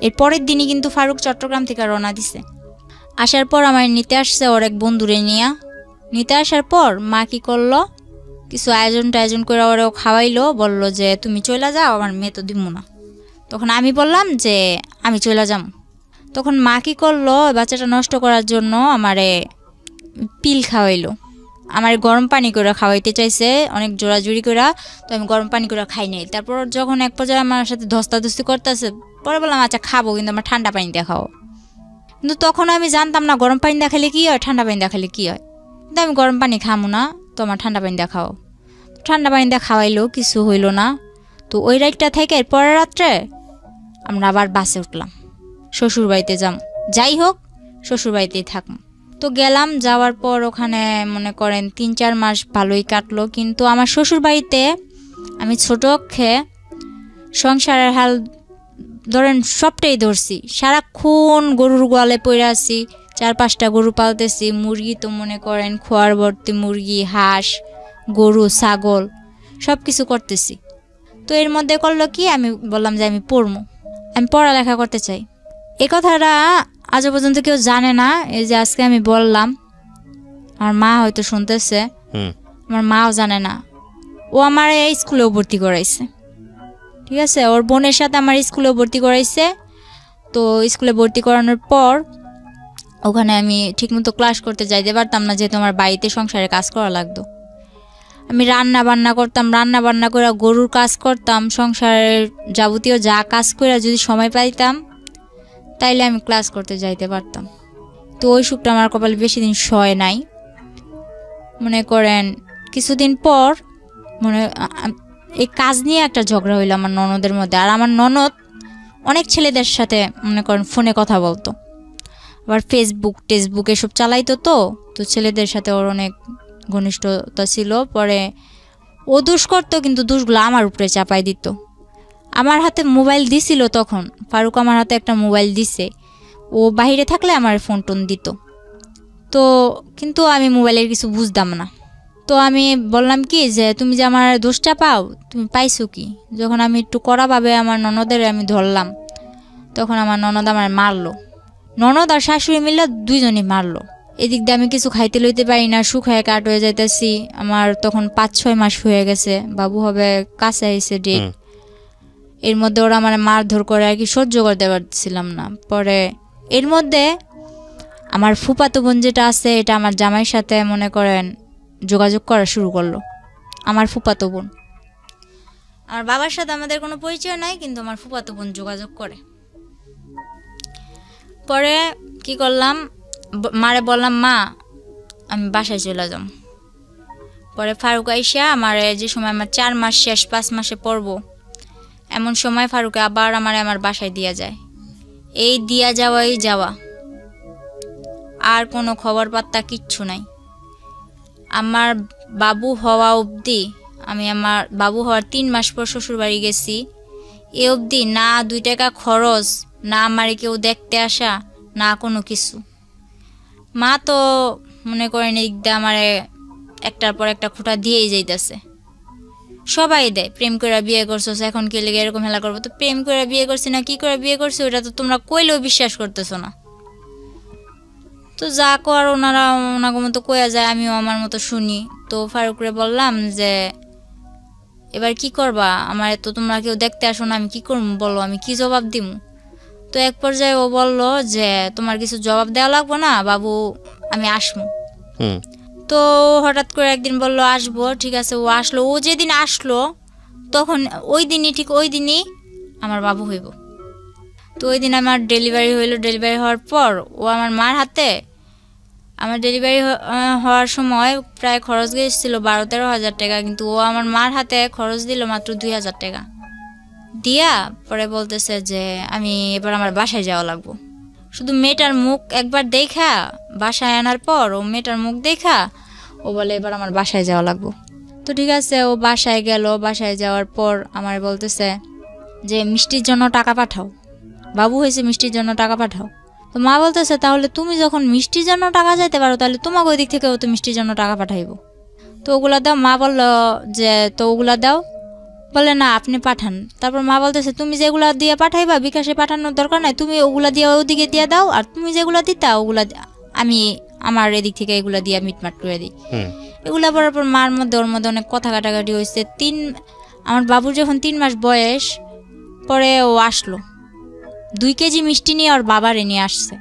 এর পরের দিনই কিন্তু ফারুক চট্টগ্রাম থেকে রওনা দিছে। আসার পর আমার নিতে আসছে ওর এক বন্ধুরে নিতে আসার পর মা কি করলো, কিছু আয়োজন করে ওরেও খাওয়াইলো, বললো যে তুমি চলে যাও, আমার মেয়ে তো দিব না। তখন আমি বললাম যে আমি চলে যাম। তখন মা কি করলো, বাচ্চাটা নষ্ট করার জন্য আমারে পিল খাওয়াইলো। আমার গরম পানি করে খাওয়াইতে চাইছে অনেক জোরাজুরি করে, তো আমি গরম পানি করে খাই নাই। তারপর যখন এক পর্যায়ে আমার সাথে ধস্তাধস্তি করতেছে, পরে বললাম আচ্ছা খাবো, কিন্তু আমার ঠান্ডা পানি দিয়ে খাও। কিন্তু তখন আমি জানতাম না গরম পানি দিয়ে খেলে কী হয়, ঠান্ডা পানি দিয়ে খেলে কী হয়। কিন্তু আমি গরম পানি খামো না, তো আমার ঠান্ডা পানি দিয়ে খাও। ঠান্ডা পানি দিয়ে খাওয়াইলো, কিছু হইলো না। তো ওই রাতটা থেকে পরের রাত্রে আমরা আবার বাসে উঠলাম, শ্বশুর বাড়িতে যাই হোক শ্বশুর বাড়িতেই থাকবো। তো গেলাম, যাওয়ার পর ওখানে মনে করেন 3-4 মাস ভালোই কাটলো। কিন্তু আমার শ্বশুর বাড়িতে আমি ছোট অক্ষে সংসারের হাল ধরেন সবটাই ধরছি। সারাক্ষণ গরুর গোয়ালে পড়ে আছি, 4-5টা গরু পালতেছি, মুরগি তো মনে করেন খোয়ার ভর্তি মুরগি, হাঁস, গরু, ছাগল সব কিছু করতেছি। তো এর মধ্যে করলো কি, আমি বললাম যে আমি পড়বো, আমি পড়ালেখা করতে চাই। এ কথাটা আজও পর্যন্ত কেউ জানে না, এই যে আজকে আমি বললাম। আমার মা হয়তো শুনতেছে, আমার মাও জানে না। ও আমার এই স্কুলেও ভর্তি করাইছে, ঠিক আছে, ওর বোনের সাথে আমার স্কুলেও ভর্তি করাইছে। তো স্কুলে ভর্তি করানোর পর ওখানে আমি ঠিকমতো ক্লাস করতে যাইতে পারতাম না, যেহেতু আমার বাড়িতে সংসারে কাজ করা লাগতো। আমি রান্না বান্না করতাম, রান্না বান্না করে গরুর কাজ করতাম, সংসারের যাবতীয় যা কাজ করে যদি সময় পাইতাম তাইলে আমি ক্লাস করতে যাইতে পারতাম। তো ওই সুখটা আমার কপালে বেশি দিন সয় নাই। মনে করেন কিছুদিন পর এই কাজ নিয়ে একটা ঝগড়া হইলো আমার ননদের মধ্যে। আর আমার ননদ অনেক ছেলেদের সাথে মনে করেন ফোনে কথা বলতো, আবার টেসবুক এসব চালাইতো। তো ছেলেদের সাথে ওর অনেক ঘনিষ্ঠতা ছিল। পরে ও দোষ করতো, কিন্তু দোষগুলো আমার উপরে চাপাই দিত। আমার হাতে মোবাইল দিছিল তখন, ফারুক আমার হাতে একটা মোবাইল দিছে, ও বাইরে থাকলে আমার ফোন টোন দিত। তো কিন্তু আমি মোবাইলের কিছু বুঝতাম না। তো আমি বললাম কি যে তুমি যে আমার দোষটা পাও, তুমি পাইছো কি? যখন আমি একটু কড়াভাবে আমার ননদের আমি ধরলাম, তখন আমার ননদ আমার মারলো। ননদ আর শাশুড়ি মিলে দুইজনই মারলো। এদিক দিয়ে আমি কিছু খাইতে লইতে পারি না, শুকায় কাট হয়ে যাইতেছি। আমার তখন 5-6 মাস হয়ে গেছে, বাবু হবে কাছে আইছে ডেট। এর মধ্যে ওরা মানে মারধর করে আর কি, সহ্য করতে পারছিলাম না। পরে এর মধ্যে আমার ফুফাতো বোন যেটা আছে, এটা আমার জামাইয়ের সাথে মনে করেন যোগাযোগ করা শুরু করলো। আমার ফুফাতো বোন, আমার বাবার সাথে আমাদের কোনো পরিচয় নাই, কিন্তু আমার ফুফাতো বোন যোগাযোগ করে। পরে কি করলাম, মারে বললাম মা আমি বাসায় চলে যাম। পরে ফারুক আইসা আমার যে সময় আমার 4 মাস শেষ, 5 মাসে পড়বো, এমন সময় ফারুকে আবার আমার বাসায় দিয়া যায়। এই দিয়া যাওয়া, আর কোনো খবর পাত্তা কিচ্ছু নাই। আমার বাবু হওয়া অবধি, আমি আমার বাবু হওয়ার 3 মাস পর শ্বশুর বাড়ি গেছি, এ অবধি না 2 টাকা খরচ, না আমার কেউ দেখতে আসা, না কোনো কিছু। মা তো মনে করেন এইদিকে আমারে একটার পর একটা খোঁটা দিয়েই যাইতেছে। সবাই দেয়, প্রেম করে বিয়ে করছো, এখন কি লেগে এরকম হেলা করবো? তো প্রেম করে বিয়ে করছি না কি করে বিয়ে করছি ওটা তো তোমরা কইলেও বিশ্বাস করতেছো না। তো যা কর ওনারা ওনাকে মতো কয়া যায়, আমিও আমার মতো শুনি। তো ফারুকরে বললাম যে এবার কি করবা, আমার তো তোমরা কেউ দেখতে আসো না, আমি কি করবো বলো, আমি কি জবাব দিব? তো এক পর্যায়ে ও বলল যে তোমার কিছু জবাব দেওয়া লাগবো না বাবু, আমি আসবো। তো হঠাৎ করে একদিন বলল আসবো, ঠিক আছে ও আসলো। ও যেদিন আসলো তখন ওই দিনই, ঠিক ওই দিনই আমার বাবু হইব। তো ওই দিন আমার ডেলিভারি হইলো। ডেলিভারি হওয়ার পর ও আমার মার হাতে, আমার ডেলিভারি হওয়ার সময় প্রায় খরচ গিয়েছিল 12-13 হাজার টাকা, কিন্তু ও আমার মার হাতে খরচ দিল মাত্র 2,000 টাকা দিয়া। পরে বলতেছে যে আমি এবার আমার বাসায় যাওয়া লাগবো। শুধু মেয়েটার মুখ একবার দেখা, বাসায় আনার পর ও মেয়েটার মুখ দেখা ও বলে এবার আমার বাসায় যাওয়া লাগবো। তো ঠিক আছে, ও বাসায় গেল। বাসায় যাওয়ার পর আমার বলতেছে যে মিষ্টির জন্য টাকা পাঠাও, বাবু হয়েছে মিষ্টির জন্য টাকা পাঠাও। তো মা বলতেছে তাহলে তুমি যখন মিষ্টির জন্য টাকা চাইতে পারো তাহলে তোমাকে ওই দিক থেকেও তো মিষ্টির জন্য টাকা পাঠাইবো। তো ওগুলা দাও। মা বলল যে তো ওগুলা দাও, বলে না আপনি পাঠান। তারপর মা বলতেছে তুমি যেগুলা দিয়ে পাঠাইবা বিকাশে পাঠানোর দরকার নাই, তুমি ওগুলা দিয়ে ওদিকে দিয়ে দাও, আর তুমি যেগুলা দিতা ওগুলা আমি আমার এদিক থেকে এগুলা দিয়ে মিটমাট করে দিই। এগুলা বলার পর মার মধ্যে ওর মধ্যে অনেক কথা কাটাকাটি হয়েছে। আমার বাবুর যখন 3 মাস বয়স, পরে ও আসলো 2 কেজি মিষ্টি নিয়ে ওর বাবারে নিয়ে আসছে,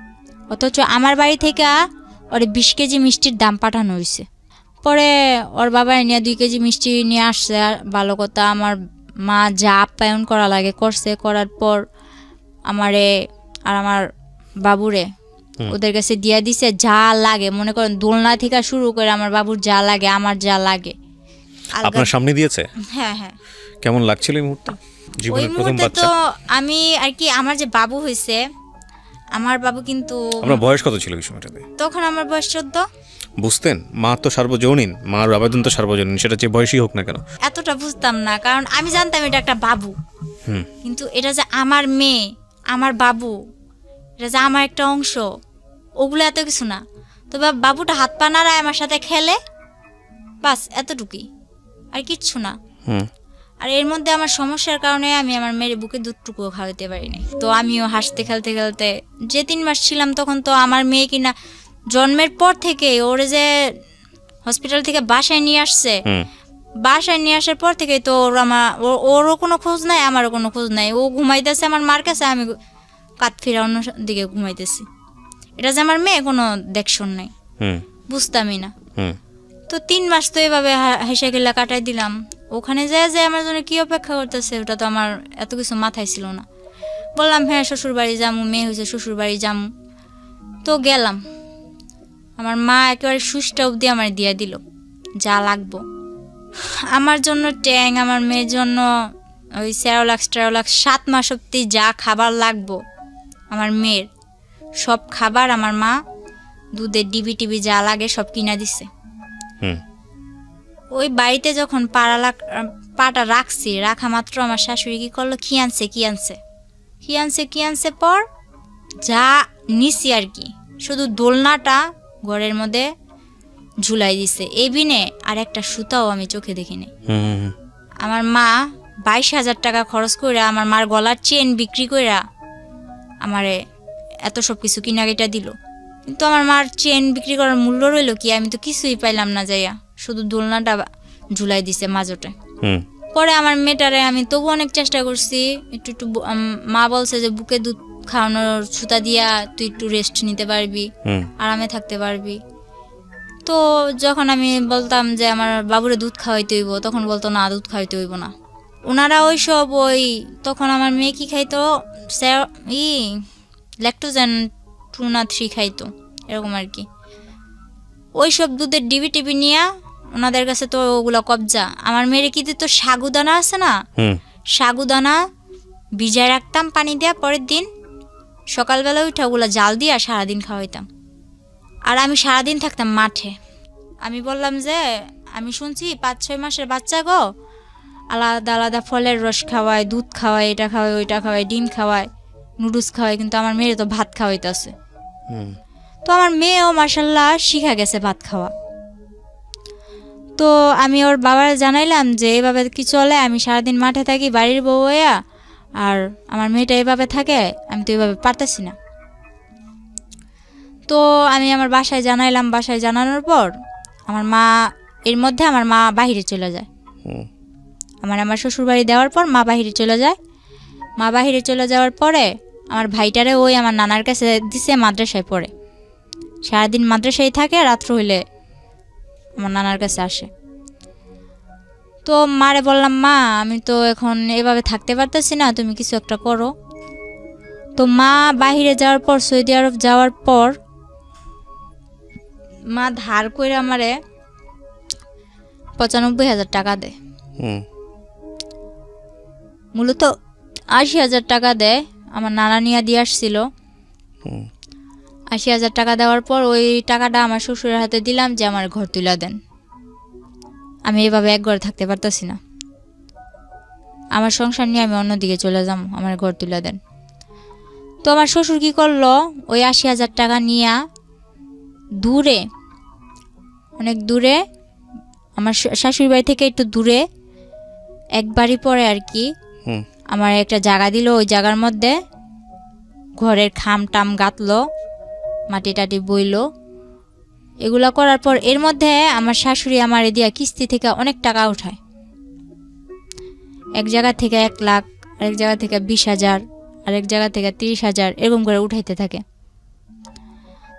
অথচ আমার বাড়ি থেকে ওরে 20 কেজি মিষ্টির দাম পাঠানো হয়েছে। পরে ওর বাবারে নিয়ে 2 কেজি মিষ্টি নিয়ে আসছে। আর ভালো কথা, আমার মা যা আপ্যায়ন করা লাগে করছে। করার পর আমারে আর আমার বাবুরে ওদের কাছে দিয়ে দিছে যা লাগে, মনে করেন দোলনা থেকে শুরু করে আমার বাবুর যা লাগে, আমার যা লাগে আপনার সামনে দিয়েছে। হ্যাঁ হ্যাঁ। কেমন লাগছিল এই মুহূর্তে, জীবনের প্রথম বাচ্চা? তো আমি আর কি, আমার যে বাবু হয়েছে, আমার বাবু কিন্তু আপনার বয়স কত ছিল এই সময়টাতে? তখন আমার বয়স 14। বুঝতেন মা তো সার্বজনীন, মার আবেদন তো সার্বজনীন, সেটা যে বয়সই হোক না কেন? এতটা বুঝতাম না, কারণ আমি জানতাম এটা একটা বাবু, কিন্তু এটা যে আমার মেয়ে, আমার বাবু, এটা যে আমার একটা অংশ, ওগুলো এত কিছু না। তবে বাবুটা হাত পা নাড়ায় আমার সাথে খেলে, বাস এতটুকুই, আর কিচ্ছু না। আর এর মধ্যে আমার সমস্যার কারণে আমি আমার মেয়ের বুকে দুধটুকুও খাওয়াতে পারিনি। তো আমিও হাসতে খেলতে খেলতে, যে 3 মাস ছিলাম তখন তো আমার মেয়ে কিনা জন্মের পর থেকে ওরে যে হসপিটাল থেকে বাসায় নিয়ে আসছে, বাসায় নিয়ে আসার পর থেকে তো ওরও কোনো খোঁজ নাই, আমারও কোনো খোঁজ নাই। ও ঘুমাইতেছে আমার মার কাছে, আমি কাত ফিরা অন্য দিকে ঘুমাইতেছি। এটা যে আমার মেয়ে কোনো দেখশন নাই, বুঝতামই না। তো 3 মাস তো এভাবে হেসে খেলা কাটাই দিলাম। ওখানে যায় যে আমার জন্য কি অপেক্ষা করতেছে ওটা তো আমার এত কিছু মাথায় ছিল না। বললাম হ্যাঁ শ্বশুর বাড়ি যামু, মেয়ে হয়েছে শ্বশুর বাড়ি যামু। তো গেলাম, আমার মা একেবারে সুচটা অবধি আমার দিয়ে দিল যা লাগবো। আমার জন্য ট্যাং, আমার মেয়ের জন্য ওই সেরোলাক্স 7 মাস অবধি যা খাবার লাগবো আমার মেয়ের সব খাবার আমার মা, দুধের ডিবি যা লাগে সব কিনা দিছে। ওই বাড়িতে যখন পাটা রাখছি, রাখা মাত্র আমার শাশুড়ি কি করলো, কি আনছে পর যা নিছি আর কি, শুধু দোলনাটা ঘরের মধ্যে ঝুলাই দিছে, এই বিনে আর একটা সুতাও আমি চোখে দেখিনি। আমার মা 22,000 টাকা খরচ করে আমার মার গলার চেন বিক্রি করে আমারে এত সব কিছু কিনাকিটা দিল। কিন্তু আমার মার চেন বিক্রি করার মূল্য রইল কি, আমি তো কিছুই পাইলাম না যাইয়া, শুধু দোলনাটা ঝুলাই দিছে মাঝোটে। পরে আমার মেয়েটারে আমি তবু অনেক চেষ্টা করছি, একটু মা বলছে যে বুকে দুধ খাওয়ানোর সুতা দিয়া তুই একটু রেস্ট নিতে পারবি, আরামে থাকতে পারবি। তো যখন আমি বলতাম যে আমার বাবুরে দুধ খাওয়াইতে হইব, তখন বলতো না দুধ খাওয়াইতে হইব না। ওনারা তখন আমার মেয়ে কি খাইতো, ল্যাকটোজেন 2 না 3 খাইতো এরকম আর কি। ওইসব দুধের ডিবি নিয়ে ওনাদের কাছে তো ওগুলো কবজা। আমার মেয়ের কি দিত, সাগুদানা আছে না, সাগুদানা ভিজায় রাখতাম পানি দেওয়া, পরের দিন সকালবেলা উঠে ওগুলো জাল দিয়ে সারাদিন খাওয়াইতাম। আর আমি সারাদিন থাকতাম মাঠে। আমি বললাম যে আমি শুনছি 5-6 মাসের বাচ্চা গো আলাদা আলাদা ফলের রস খাওয়ায়, দুধ খাওয়ায়, এটা খাওয়ায়, ওইটা খাওয়ায়, ডিম খাওয়ায়, নুডলস খাওয়ায়, কিন্তু আমার মেয়ের তো ভাত খাওয়াইতেছে। তো আমার মেয়েও মাশাল্লাহ শিখা গেছে ভাত খাওয়া। তো আমি ওর বাবার জানাইলাম যে এইভাবে কি চলে, আমি সারাদিন মাঠে থাকি বাড়ির বউ হইয়া, আর আমার মেয়েটা এইভাবে থাকে, আমি তো এইভাবে পারতেছি না। তো আমি আমার বাসায় জানাইলাম, বাসায় জানানোর পর আমার মা, এর মধ্যে আমার মা বাহিরে চলে যায়। আমার শ্বশুর বাড়ি দেওয়ার পর মা বাহিরে চলে যায়। মা বাহিরে চলে যাওয়ার পরে আমার ভাইটারে ওই আমার নানার কাছে দিছে, মাদ্রাসায় পড়ে, সারাদিন মাদ্রাসায় থাকে, রাত্র হইলে আমার নানার কাছে আসে। তো মারে বললাম, মা আমি তো এখন এভাবে থাকতে পারতেছি না, তুমি কিছু একটা করো। তো মা বাহিরে যাওয়ার পর, সৌদি আরব যাওয়ার পর মা ধার করে আমারে 95,000 টাকা দেয়। মূলত 80,000 টাকা দেয়, আমার নানা নিয়ে দিয়ে আসছিল। 80,000 টাকা দেওয়ার পর ওই টাকাটা আমার শ্বশুরের হাতে দিলাম যে আমার ঘর তুলে দেন, আমি এভাবে এক ঘরে থাকতে পারতেছি না, আমার সংসার নিয়ে আমি অন্যদিকে চলে যাব, আমার ঘর তুলে দেন। তো আমার শ্বশুর কি করলো, ওই 80,000 টাকা নিয়ে দূরে, অনেক দূরে, আমার শাশুড়ি বাড়ি থেকে একটু দূরে, এক বাড়ি পরে আর কি, আমার একটা জায়গা দিল। ওই জায়গার মধ্যে ঘরের খাম টাম গাঁথলো, মাটি টাটি বইলো, এগুলা করার পর এর মধ্যে আমার শাশুড়ি আমার দিয়া কিস্তি থেকে অনেক টাকা উঠায়, এক জায়গা থেকে 1 লাখ, আরেক জায়গা থেকে 20,000, আরেক জায়গা থেকে 30,000, এরকম করে উঠাইতে থাকে।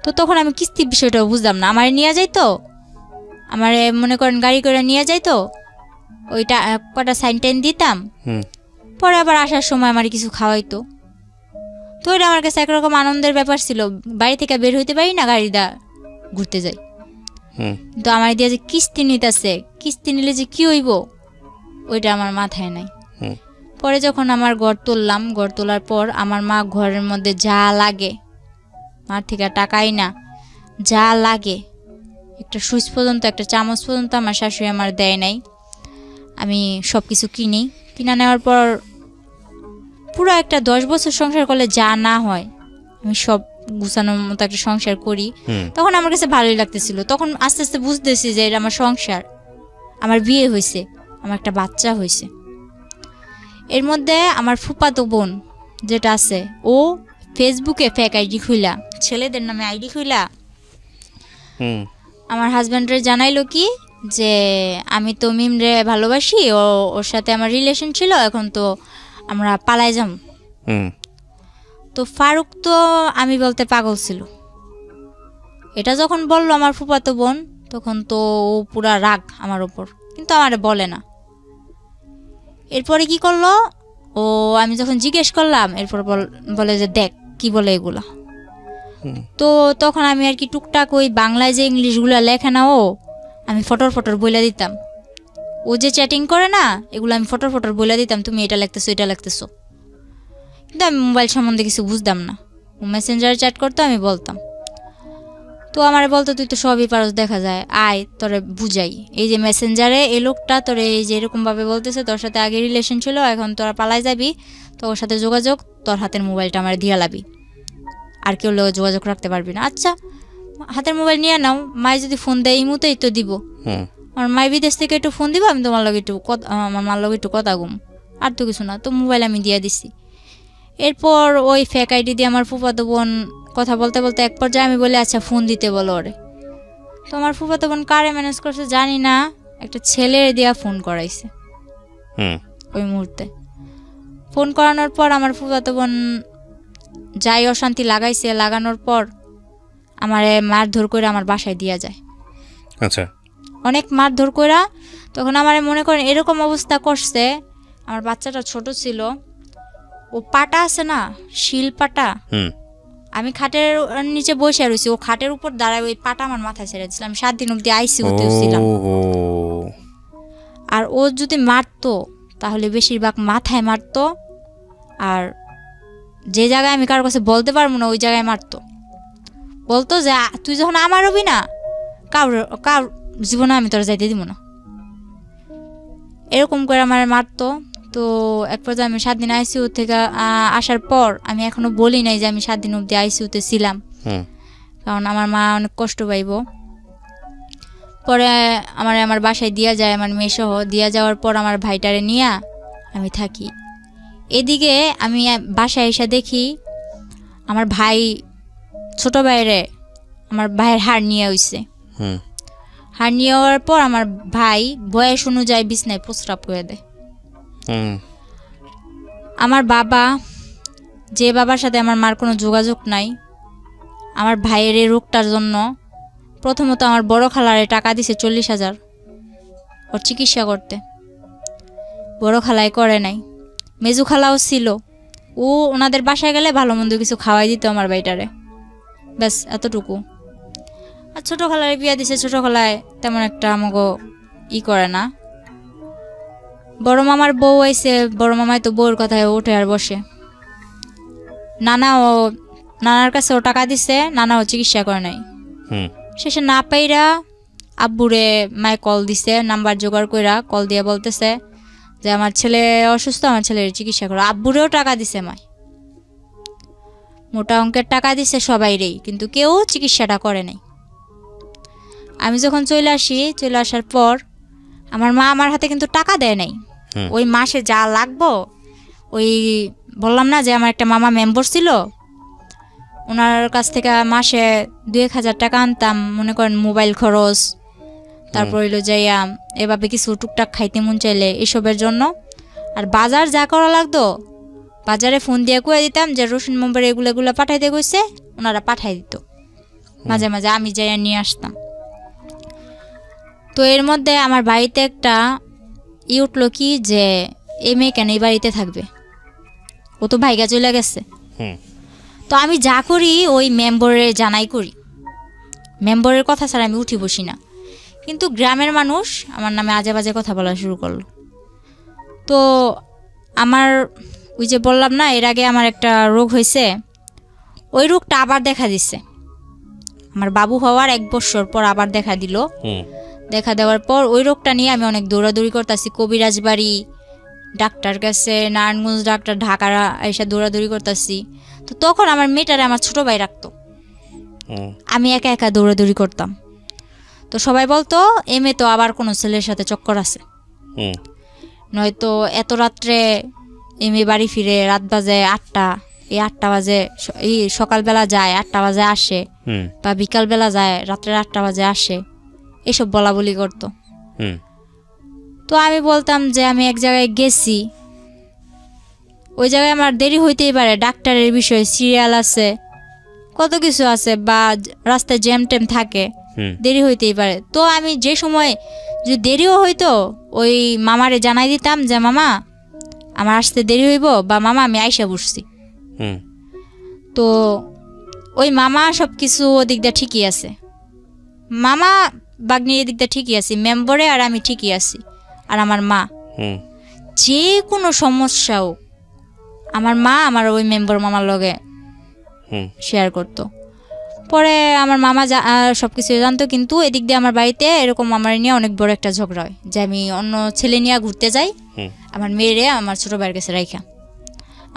তো তখন আমি কিস্তির বিষয়টা বুঝলাম না, আমার নিয়ে যাইতো, আমার মনে করেন গাড়ি করে নিয়ে যাইতো, ওইটা কটা সাইন টাইন দিতাম, পরে আবার আসার সময় আমার কিছু খাওয়াইতো। তো এটা আমার কাছে একরকম আনন্দের ব্যাপার ছিল, বাড়ি থেকে বের হইতে পারি না, গাড়ি দা ঘুরতে যাই। তো আমার দিয়ে যে কিস্তি নিতেছে, কিস্তি নিলে যে কি হইব ওইটা আমার মাথায় নাই। পরে যখন আমার ঘর তুললাম, ঘর তোলার পর আমার মা ঘরের মধ্যে যা লাগে, মার থেকে টাকাই না, যা লাগে, একটা সুইচ পর্যন্ত, একটা চামচ পর্যন্ত আমার শাশুড়ি আমার দেয় নাই। আমি সব কিছু কিনা নেওয়ার পর পুরো একটা 10 বছর সংসার করলে যা না হয়, আমি সব গুছানোর মতো একটা সংসার করি। তখন আমার কাছে ভালোই লাগতেছিল। তখন আস্তে আস্তে বুঝতেছি যে এটা আমার সংসার, আমার বিয়ে হয়েছে, আমার একটা বাচ্চা হয়েছে। এর মধ্যে আমার ফুফাতো বোন যেটা আছে, ও ফেসবুকে ফেক আইডি খুইলা, ছেলেদের নামে আইডি খুইলা আমার হাজব্যান্ডের জানাইলো কি যে আমি তো মিমরে ভালোবাসি, ওর সাথে আমার রিলেশন ছিল, এখন তো আমরা পালাই যাম। তো ফারুক তো আমি বলতে পাগল ছিল। এটা যখন বললো আমার ফুফাতো বোন, তখন তো ও পুরা রাগ আমার ওপর, কিন্তু আমারে বলে না। এরপরে কি করলো, ও আমি যখন জিজ্ঞেস করলাম, এরপর বলে যে দেখ কি বলে এগুলা। তো তখন আমি আর কি টুকটাক ওই বাংলায় যে ইংলিশগুলো লেখে না, আমি ফটর বলে দিতাম। ও যে চ্যাটিং করে না, এগুলো আমি ফটর বলে দিতাম, তুমি এটা লিখতেছো, এটা লিখতেছো। কিন্তু আমি মোবাইল সম্বন্ধে কিছু বুঝতাম না। ও মেসেঞ্জারে চ্যাট করতো, আমি বলতাম। তো আমার বলতো তুই তো সবই পারস, দেখা যায়, আয় তোরে বুঝাই, এই যে মেসেঞ্জারে এই লোকটা তোরে এই যে এরকমভাবে বলতেছে, তোর সাথে আগে রিলেশন ছিল, এখন তোরা পালাই যাবি, তো ওর সাথে যোগাযোগ, তোর হাতের মোবাইলটা আমার দিয়ে লাবি, আর কেউ যোগাযোগ রাখতে পারবি না। আচ্ছা হাতের মোবাইল নিয়ে নাও, মাই যদি ফোন দেয় ইমুতেই তো দিব, আমার মাই বিদেশ থেকে একটু ফোন দিব, আমি তোমার লগে একটু আমার মার লগে একটু কথা গুম, আর তো কিছু না। তো মোবাইল আমি দিয়ে দিছি। এরপর ওই ফেক আইডি দিয়ে আমার ফুফাতো বোন কথা বলতে বলতে এক পর্যায়ে আমি বলি আচ্ছা ফোন দিতে বলো ওরে। তো আমার ফুফাতো বোন কারে ম্যানেজ করছে জানি না, একটা ছেলের দিয়া ফোন করাইছে। ওই মুহূর্তে ফোন করানোর পর আমার ফুফাতো বোন যাই অশান্তি লাগাইছে, লাগানোর পর আমারে মারধর করে আমার বাসায় দিয়া যায়। আচ্ছা, অনেক মারধর কইরা। তখন আমার মনে করেন এরকম অবস্থা করছে, আমার বাচ্চাটা ছোট ছিল, ও পাটা আছে না, শিল পাটা, আমি খাটের নিচে বসে রয়েছি, ও খাটের উপর দাঁড়ায়, ওই পাটা আমার মাথায় ছেড়ে দিয়েছিলাম। 7 দিন অব্দি আইসিইউতেও ছিলাম। আর ও যদি মারতো তাহলে বেশিরভাগ মাথায় মারতো, আর যে জায়গায় আমি কারোর কাছে বলতে পারবো না ওই জায়গায় মারতো। বলতো যে তুই যখন আমার হবি না, কার জীবনে আমি তোরা যাইতে দিব না, এরকম করে আমার মারতো। তো এক পর্যায়ে আমি 7 দিন আইসিইউ থেকে আসার পর আমি এখনো বলি নাই যে আমি 7 দিন অব্দি আইসিইউতে ছিলাম। কারণ আমার মা অনেক কষ্ট পাইব। পরে আমার বাসায় দিয়া যায়, আমার মেয়ে সহ দিয়া যাওয়ার পর আমার ভাইটারে নিয়ে আমি থাকি। এদিকে আমি বাসায় এসে দেখি আমার ভাই, ছোট ভাইরে আমার ভাইয়ের হাড় নিয়ে হইছে। হাড় নিয়ে হওয়ার পর আমার ভাই বয়স অনুযায়ী বিছনায় প্রস্রাব করে দেয়। আমার বাবা, যে বাবার সাথে আমার মার কোনো যোগাযোগ নাই, আমার ভাইয়ের এই রোগটার জন্য প্রথমত আমার বড় খালারে টাকা দিছে 40,000 ওর চিকিৎসা করতে। বড় খালাই করে নাই। মেজু খালাও ছিল, ও ওনাদের বাসায় গেলে ভালো মন্দ কিছু খাওয়াই দিত আমার ভাইটারে, ব্যাস এতটুকু। আর ছোট খালারে বিয়া দিছে, ছোট খালায় তেমন একটা আমাকে করে না। বড় মামার বউ আইছে, বড় মামায় তো বউর কথায় ওঠে আর বসে। নানার কাছে ও টাকা দিছে, নানাও চিকিৎসা করে নাই। শেষে না পাইরা আব্বুরে মায় কল দিছে, নাম্বার জোগাড় কইরা কল দিয়ে বলতেছে যে আমার ছেলে অসুস্থ, আমার ছেলের চিকিৎসা করো। আব্বুরেও টাকা দিছে মায়, মোটা অঙ্কের টাকা দিছে সবাইরেই, কিন্তু কেউ চিকিৎসাটা করে নাই। আমি যখন চলে আসার পর আমার মা আমার হাতে কিন্তু টাকা দেয় নাই। ওই মাসে যা লাগবো, ওই বললাম না যে আমার একটা মামা মেম্বার ছিল, ওনার কাছ থেকে মাসে 2-1,000 টাকা আনতাম, মনে করেন মোবাইল খরচ, তারপর হইলো যাইয়া এভাবে কিছু টুকটাক খাইতে মন চাইলে এসবের জন্য। আর বাজার যা করা লাগতো বাজারে ফোন দিয়ে কয়ে দিতাম যে রসুন নম্বর এগুলো পাঠাইতে কইছে, ওনারা পাঠাই দিত। মাঝে মাঝে আমি যাইয়া নিয়ে আসতাম। তো এর মধ্যে আমার বাড়িতে একটা উঠলো কি যে এই মেয়ে কেন এই বাড়িতে থাকবে, ও তো ভাইগা চলে গেছে। তো আমি যা করি ওই মেম্বরের জানাই করি, মেম্বরের কথা ছাড়া আমি উঠি বসি না। কিন্তু গ্রামের মানুষ আমার নামে আজে বাজে কথা বলা শুরু করলো। তো আমার ওই যে বললাম না এর আগে আমার একটা রোগ হয়েছে, ওই রোগটা আবার দেখা দিচ্ছে। আমার বাবু হওয়ার 1 বছর পর আবার দেখা দিল। দেখা দেওয়ার পর ওই রোগটা নিয়ে আমি অনেক দৌড়াদৌড়ি করতেছি, কবিরাজ বাড়ি, ডাক্তার কাছে, নারায়ণগঞ্জ ডাক্তার, ঢাকা এসে দৌড়াদৌড়ি করতেছি। তো তখন আমার মেয়েটারে আমার ছোট ভাই রাখতো, আমি একা একা দৌড়াদৌড়ি করতাম। তো সবাই বলতো এ মেয়ে তো আবার কোনো ছেলের সাথে চক্কর আছে, নয়তো এত রাত্রে এ মেয়ে বাড়ি ফিরে, রাত বাজে 8টা, এই 8টা বাজে, এই সকালবেলা যায় 8টা বাজে আসে, বা বিকালবেলা যায় রাত্রে 8টা বাজে আসে, এসব বলা বলি করতো। তো আমি বলতাম যে আমি এক জায়গায় গেছি, ওই জায়গায় আমার দেরি হইতেই পারে, ডাক্তারের বিষয়, সিরিয়াল আছে, কত কিছু আছে, বা রাস্তায় জ্যাম ট্যাম থাকে, দেরি হইতেই পারে। তো আমি যে সময় যদি দেরিও হইতো ওই মামারে জানাই দিতাম যে মামা আমার আসতে দেরি হইব, বা মামা আমি আইসা বসছি। তো ওই মামা সব কিছু ওদিক দিয়ে ঠিকই আছে, মামা বাগনির এদিক দিয়ে ঠিকই আছি, মেম্বরে আর আমি ঠিকই আছি। আর আমার মা যে কোনো সমস্যাও আমার মা আমার ওই মেম্বার মামার লগে শেয়ার করতো। পরে আমার মামা সব কিছু জানতো, কিন্তু এদিক দিয়ে আমার বাড়িতে এরকম আমার নিয়ে অনেক বড় একটা ঝগড়া হয় যে আমি অন্য ছেলে নিয়ে ঘুরতে যাই, আমার মেয়েরে আমার ছোট ভাইয়ের কাছে রাইখা,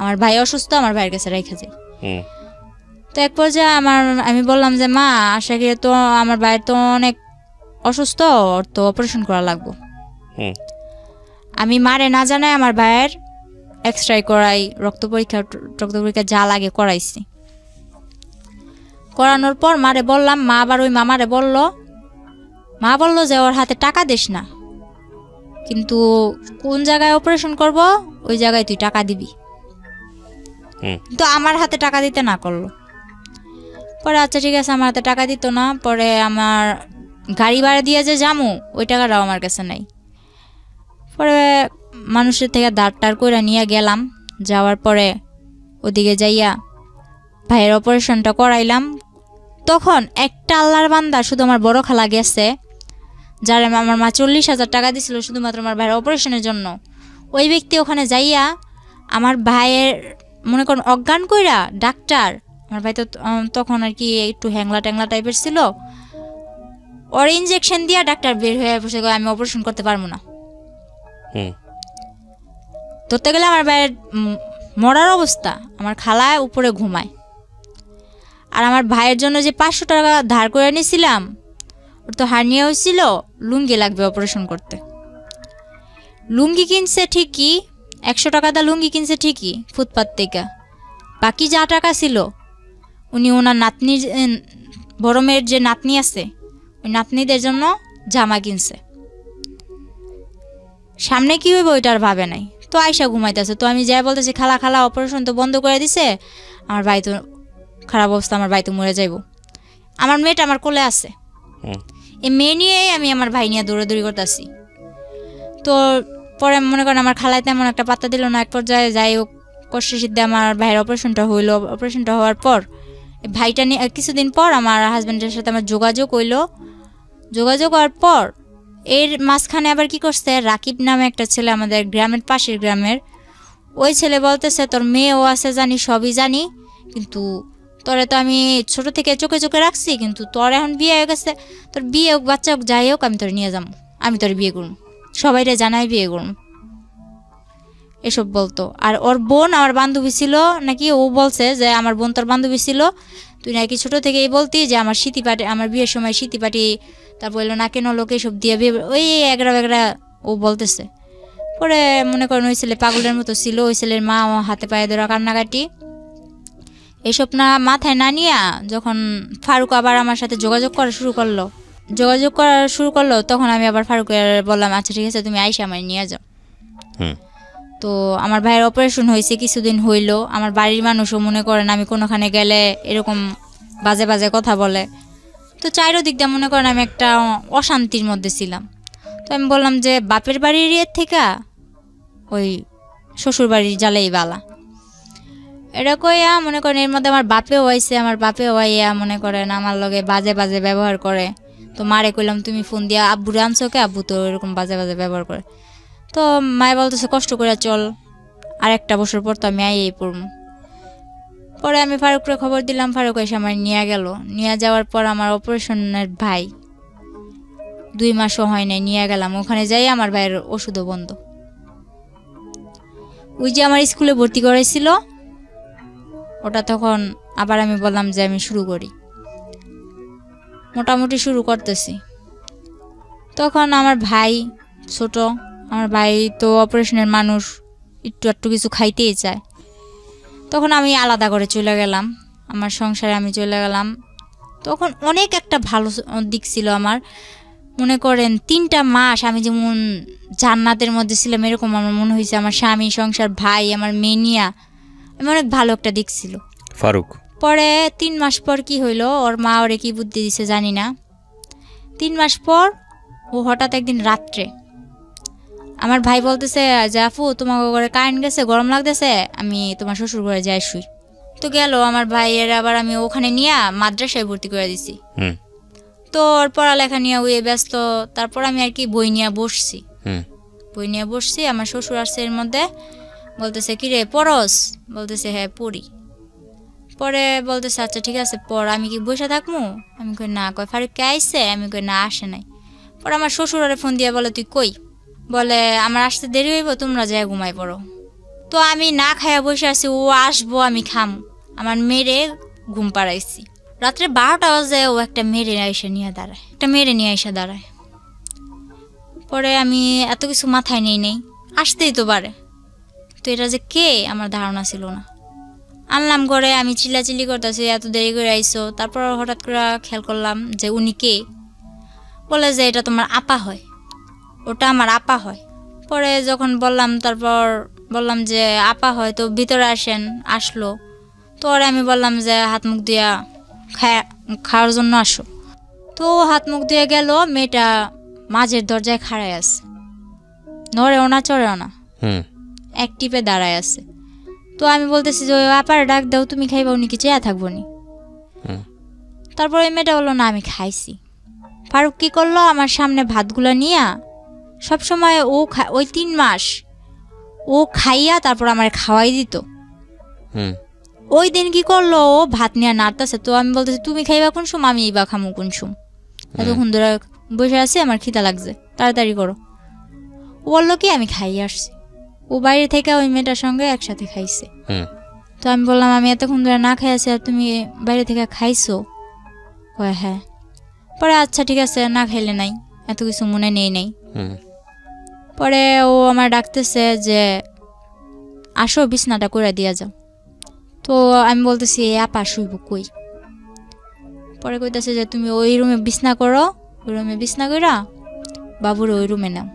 আমার ভাই অসুস্থ, আমার ভাইয়ের কাছে রাইখা যাই। তো এক পর্যায়ে আমি বললাম যে মা আশা করি তো আমার ভাইয়ের তো অনেক অসুস্থ, ওর তো অপারেশন করা লাগবো। আমি মারে না জানাই আমার ভাইয়ের এক্সরে করাই, রক্ত পরীক্ষা যা লাগে করাইছি। করানোর পর মারে বললাম, মা আবার ওই মামারে মা বললো যে ওর হাতে টাকা দিস না, কিন্তু কোন জায়গায় অপারেশন করব ওই জায়গায় তুই টাকা দিবি। তো আমার হাতে টাকা দিতে না করলো। পরে আচ্ছা ঠিক আছে, আমার হাতে টাকা দিত না। পরে আমার গাড়ি ভাড়া দিয়ে যে যামু ওই টাকাটাও আমার কাছে নাই। পরে মানুষের থেকে ধার করে নিয়ে গেলাম। যাওয়ার পরে ওদিকে যাইয়া ভাইয়ের অপারেশনটা করাইলাম। তখন একটা আল্লাহর বান্দা, শুধু আমার বড় খালা গেছে, যার আমার মা 40,000 টাকা দিছিল শুধুমাত্র আমার ভাইয়ের অপারেশনের জন্য। ওই ব্যক্তি ওখানে যাইয়া আমার ভাইয়ের মনে করেন অজ্ঞান কইরা ডাক্তার, আমার ভাই তো তখন আর কি একটু হ্যাংলা ট্যাংলা টাইপের ছিল, ওর ইঞ্জেকশন দিয়া ডাক্তার বের হয়ে বসে আমি অপারেশন করতে পারবো না। ধরতে গেলে আমার ভাইয়ের মরার অবস্থা, আমার খালায় উপরে ঘুমায়। আর আমার ভাইয়ের জন্য যে 500 টাকা ধার করে নিয়েছিলাম, ওর তো হার্নিয়া হয়েছিল, লুঙ্গি লাগবে অপারেশন করতে। লুঙ্গি কিনছে ঠিকই, 100 টাকা দা লুঙ্গি কিনছে ঠিকই ফুটপাত থেকে। বাকি যা টাকা ছিল উনি ওনার নাতনির, বড় মেয়ের যে নাতনি আছে ওই নাতনিদের জন্য জামা কিনছে। সামনে কি হইব ওইটা আর ভাবে নাই। তো আয়সা ঘুমাইতেছে, তো আমি যাই বলতেছি খালা খালা অপারেশন তো বন্ধ করে দিছে, আমার ভাই তো খারাপ অবস্থা, আমার ভাই তো মরে যাইব। আমার মেয়েটা আমার কোলে আছে, এই মেয়ে নিয়েই আমি আমার ভাই নিয়ে দৌড়াদৌড়ি করতেছি। তো পরে মনে করেন আমার খালায় তেমন একটা পাত্তা দিল না। এক পর্যায়ে যাই হোক কষ্ট সিদ্ধে আমার ভাইয়ের অপারেশনটা হইলো। অপারেশনটা হওয়ার পর ভাইটা নিয়ে কিছুদিন পর আমার হাজব্যান্ডের সাথে আমার যোগাযোগ হইলো। যোগাযোগ হওয়ার পর এর মাঝখানে আবার কি করছে, রাকিব নামে একটা ছেলে আমাদের গ্রামের পাশের গ্রামের, ওই ছেলে বলতেছে তোর মেয়েও আছে জানি, সবই জানি, কিন্তু তোরে তো আমি ছোট থেকে চোখে চোখে রাখছি, কিন্তু তোর এখন বিয়ে হয়ে গেছে, তোর বিয়ে হোক বাচ্চা হোক যাই হোক আমি তোর নিয়ে যাবো, আমি তোর বিয়ে করুম, সবাইরে জানাই বিয়ে করুম, এসব বলতো। আর ওর বোন আমার বান্ধবী ছিল নাকি, ও বলছে যে আমার বোন তোর বান্ধবী ছিল, তুই নাকি ছোট থেকে এই বলতি যে আমার স্মৃতি পাটি, আমার বিয়ের সময় স্মৃতি পাটি, তারপর বললো না কেন লোকে সব দিয়ে বিয়ে, ওই এগরা বেগরা ও বলতেছে। পরে মনে করেন ওই ছেলে পাগলের মতো ছিল, ওই ছেলের মা হাতে পায়ে ধরা কান্নাকাটি, এসব না মাথায় না নিয়া যখন ফারুক আবার আমার সাথে যোগাযোগ করা শুরু করলো, তখন আমি আবার ফারুকের বললাম আচ্ছা ঠিক আছে তুমি আইসা আমার নিয়ে যাও। তো আমার ভাইয়ের অপারেশন হয়েছে, কিছুদিন হইলো। আমার বাড়ির মানুষও মনে করেন আমি কোনোখানে গেলে এরকম বাজে বাজে কথা বলে, তো চারিদিক দিয়ে মনে করেন আমি একটা অশান্তির মধ্যে ছিলাম। তো আমি বললাম যে বাপের বাড়ির ইয়ের থেকে ওই শ্বশুর বাড়ির জ্বালেই বালা, এটা কইয়া মনে করেন এর মধ্যে আমার বাপেও আইছে, আমার বাপেও আইয়া মনে করেন আমার লগে বাজে বাজে ব্যবহার করে। তো মারে কইলাম তুমি ফোন দিয়া আব্বুরে আনছো কে, আব্বু তো এরকম বাজে বাজে ব্যবহার করে। তো মায়ে বলতেছে কষ্ট করে চল, আর একটা বছর পর তো আমি আইয়েই পড়ব। পরে আমি ফারুকরে খবর দিলাম, ফারুক এসে আমার নিয়ে গেল। নিয়ে যাওয়ার পর আমার অপারেশনের ভাই 2 মাসও হয় নাই, নিয়ে গেলাম ওখানে যাই, আমার ভাইয়ের ওষুধও বন্ধ। ওই যে আমার স্কুলে ভর্তি করাইছিল ওটা, তখন আবার আমি বললাম যে আমি শুরু করি, মোটামুটি শুরু করতেছি। তখন আমার ভাই ছোট, আমার ভাই তো অপারেশনের মানুষ, একটু একটু কিছু খাইতেই চায়। তখন আমি আলাদা করে চলে গেলাম, আমার সংসারে আমি চলে গেলাম। তখন অনেক একটা ভালো দিক ছিল আমার, মনে করেন 3টা মাস আমি যেমন জান্নাতের মধ্যে ছিলাম এরকম আমার মনে হয়েছে। আমার স্বামী, সংসার, ভাই, আমার মেনিয়া, আমি অনেক ভালো একটা দিক ছিল। ফারুক পরে 3 মাস পর কি হইলো, ওর মা ওরে কি বুদ্ধি দিছে জানি না, 3 মাস পর ও হঠাৎ একদিন রাত্রে আমার ভাই বলতেছে যে আপু তোমার ঘরে কারেন্ট গেছে, গরম লাগতেছে, আমি তোমার শ্বশুর ঘরে যাই শুই। তো গেল আমার ভাইয়ের, আবার আমি ওখানে নিয়ে মাদ্রাসায় ভর্তি করে দিছি। তো ওর পড়ালেখা নিয়ে ওই ব্যস্ত। তারপর আমি আর কি বই নিয়ে বসছি, আমার শ্বশুর আসছে এর মধ্যে, বলতেছে কিরে পড়স, বলতেছে হ্যাঁ পড়ি। পরে বলতেছে আচ্ছা ঠিক আছে পড়, আমি কি বসে থাকবো, আমি কই না। কয় ফারুক কে আইসে, আমি কই না আসে নাই। পরে আমার শ্বশুর আরে ফোন দিয়ে বলে তুই কই, বলে আমার আসতে দেরি হইব, তোমরা যাই ঘুমাই পড়ো। তো আমি না খাইয়া বসে আছি, ও আসবো আমি খাম, আমার মেরে ঘুম পাড়াইছি। রাত্রে 12টা বাজে ও একটা মেরে নিয়ে এসে দাঁড়ায়, পরে আমি এত কিছু মাথায় নেই আসতেই তো পারে, তো এটা যে কে আমার ধারণা ছিল না। আনলাম ঘরে, আমি চিল্লাচিল্লি করতেছি এত দেরি করে আইসো। তারপর হঠাৎ করে খেয়াল করলাম যে উনি কে, বলে যে এটা তোমার আপা হয়, ওটা আমার আপা হয়। পরে যখন বললাম, তারপর বললাম যে আপা হয় তো ভিতরে আসেন, আসলো। তো ওরে আমি বললাম যে হাত মুখ দিয়া খাওয়ার জন্য আসো। তো হাত মুখ দিয়ে গেল, মেয়েটা মাঝের দরজায় খাড়ায় আছে, নড়েও না চড়েও না, এক টিপে দাঁড়ায় আছে। তো আমি বলতেছি যে আপার ডাক দাও, তুমি খাইবা, উনি কি চেয়া থাকবো নি। তারপর ওই মেয়েটা বললো না আমি খাইছি। ফারুক কি করলো, আমার সামনে ভাতগুলো নিয়ে সবসময় ওই 3 মাস ও খাইয়া তারপর আমার খাওয়াই দিত। ওই দিন কি করলো, ও ভাত নিয়ে নাড়তেছে। তো আমি বলতেছি তুমি খাইবা কোন সময়, আমি বা খামু কোন সময়, এতক্ষণ ধরে বসে আছি, আমার খিদা লাগছে, তাড়াতাড়ি করো। ও বললো কি আমি খাইয়ে আসছি। ও বাইরে থেকে ওই মেয়েটার সঙ্গে একসাথে খাইছে। তো আমি বললাম আমি এতক্ষণ ধরে না খাই আছি আর তুমি বাইরে থেকে খাইছো? কয় হ্যাঁ। পরে আচ্ছা ঠিক আছে, না খাইলে নাই, এত কিছু মনে নেই নাই। পরে ও আমার ডাকতেছে যে আসো বিছনাটা করে দিয়া যাও। তো আমি বলতেছি আপা শুইব কই? পরে কইতেছে যে তুমি ওই রুমে বিছনা করো, ওই রুমে বিছনা কইরা বাবুরে ওই রুমে নাও।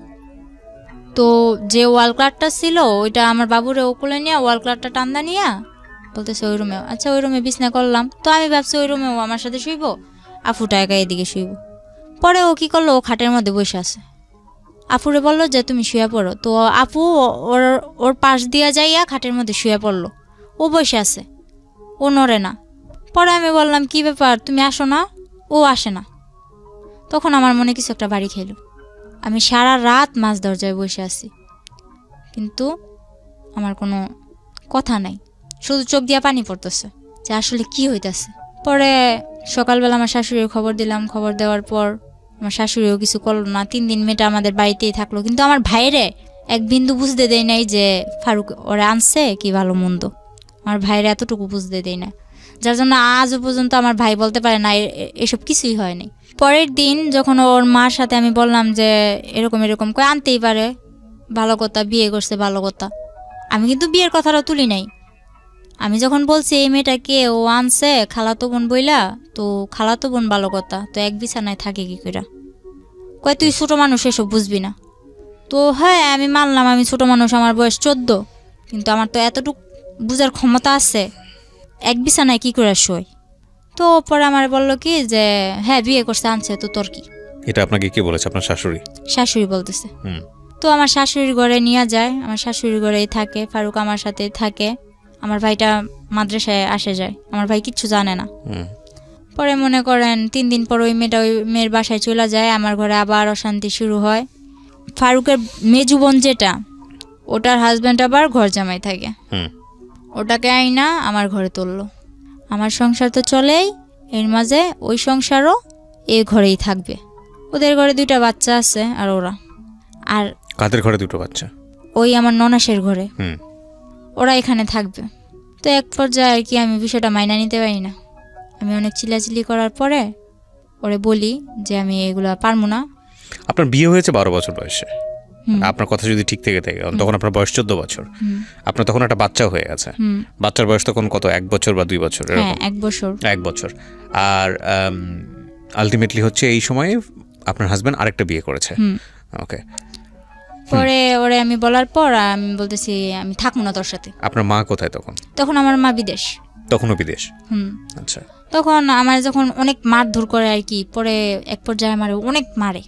তো যে ওয়াল ক্লাটটা ছিল ওইটা আমার বাবুরে ও কোলে নিয়ে ওয়াল ক্লাটটা টান্দা নিয়ে বলতেছে ওই রুমে। আচ্ছা ওই রুমে বিছনা করলাম। তো আমি ভাবছি ওই রুমে ও আমার সাথে শুইব, আফুটা একা এদিকে শুইব। পরে ও কি করলো, ও খাটের মধ্যে বসে আছে। আফুরে বললো যে তুমি শুয়ে পড়ো। তো আপু ওর ওর পাশ দিয়া যাইয়া খাটের মধ্যে শুয়ে পড়লো। ও বসে আছে, ও নড়ে না। পরে আমি বললাম কি ব্যাপার, তুমি আসো না? ও আসে না। তখন আমার মনে কিছু একটা বাড়ি খেলো। আমি সারা রাত মাঝ দরজায় বসে আছি, কিন্তু আমার কোনো কথা নাই, শুধু চোখ দিয়া পানি পড়তেছে যে আসলে কি হইতেছে। পরে সকালবেলা আমার শাশুড়ির খবর দিলাম। খবর দেওয়ার পর আমার শাশুড়িও কিছু করলো না। 3 দিন মেয়েটা আমাদের বাড়িতেই থাকলো। কিন্তু আমার ভাইরে এক বিন্দু বুঝতে দেয় নাই যে ফারুক ওরা আনছে কি ভালো মন্দ। আমার ভাইরে এতটুকু বুঝতে দেয় না, যার জন্য আজও পর্যন্ত আমার ভাই বলতে পারে না এসব কিছুই হয়নি। পরের দিন যখন ওর মার সাথে আমি বললাম যে এরকম এরকম কই আনতেই পারে, ভালো কথা, বিয়ে করছে ভালো কথা। আমি কিন্তু বিয়ের কথাটা তুলি নাই। আমি যখন বলছি এই মেয়েটাকে ও আনছে খালাতো বোন বইলা, তো খালাতো বোন ভালো কথা, তো এক বিছানায় থাকে কি কইরা? কয় তুই ছোট মানুষ, এসব বুঝবি না। তো হ্যাঁ আমি মানলাম আমি ছোট মানুষ, আমার বয়স 14, কিন্তু আমার তো এতটুকু বুঝার ক্ষমতা আছে এক বিছানায় কি করে শোয়। তো পরে আমার বললো কি যে হ্যাঁ বিয়ে করছে আনছে, তো তোর কি? এটা আপনাকে কে বলেছে? আপনার শাশুড়ি? শাশুড়ি বলতেছে। তো আমার শাশুড়ির ঘরে নিয়ে যায়, আমার শাশুড়ির ঘরেই থাকে, ফারুক আমার সাথেই থাকে। আমার ভাইটা মাদ্রাসায় আসে যায়, আমার ভাই কিচ্ছু জানে না। পরে মনে করেন 3 দিন পর ওই মেয়েটা ওই মেয়ের বাসায় চলে যায়, আমার ঘরে আবার অশান্তি শুরু হয়। ফারুকের মেজু বোন যেটা, ওটার হাজব্যান্ড আবার ঘর জামাই থাকে, ওটাকে আইনা আমার ঘরে তুললো। আমার সংসার তো চলেই, এর মাঝে ওই সংসারও এই ঘরেই থাকবে। ওদের ঘরে 2টা বাচ্চা আছে। আর ওরা আর কাদের ঘরে 2টো বাচ্চা? ওই আমার ননাসের ঘরে, ওরা এখানে থাকবে। তো এক পর্যায়ে আর কি আমি বিষয়টা মাইনা নিতে পারি না। আমি অনেক চিল্লাচিল্লি করার পরে ওরে বলি যে আমি এগুলো পারবো না। আপনার বিয়ে হয়েছে 12 বছর বয়সে, আপনার কথা যদি ঠিক থেকে থাকে তখন আপনার বয়স 14 বছর। আপনার তখন একটা বাচ্চা হয়ে গেছে। বাচ্চার বয়স তখন কত, 1 বছর বা 2 বছর? হ্যাঁ 1 বছর। 1 বছর। আর আলটিমেটলি হচ্ছে এই সময়ে আপনার হাজবেন্ড আরেকটা বিয়ে করেছে। ওকে। পরে ওরে আমি বলার পর আমি বলতেছি আমি থাকবো না তোর সাথে। আপনার মা কোথায় তখন? তখন আমার মা বিদেশ। তখনও বিদেশ? আচ্ছা। তখন আমার যখন অনেক মারধর করে আর কি, পরে এক পর্যায়ে আমার অনেক মারে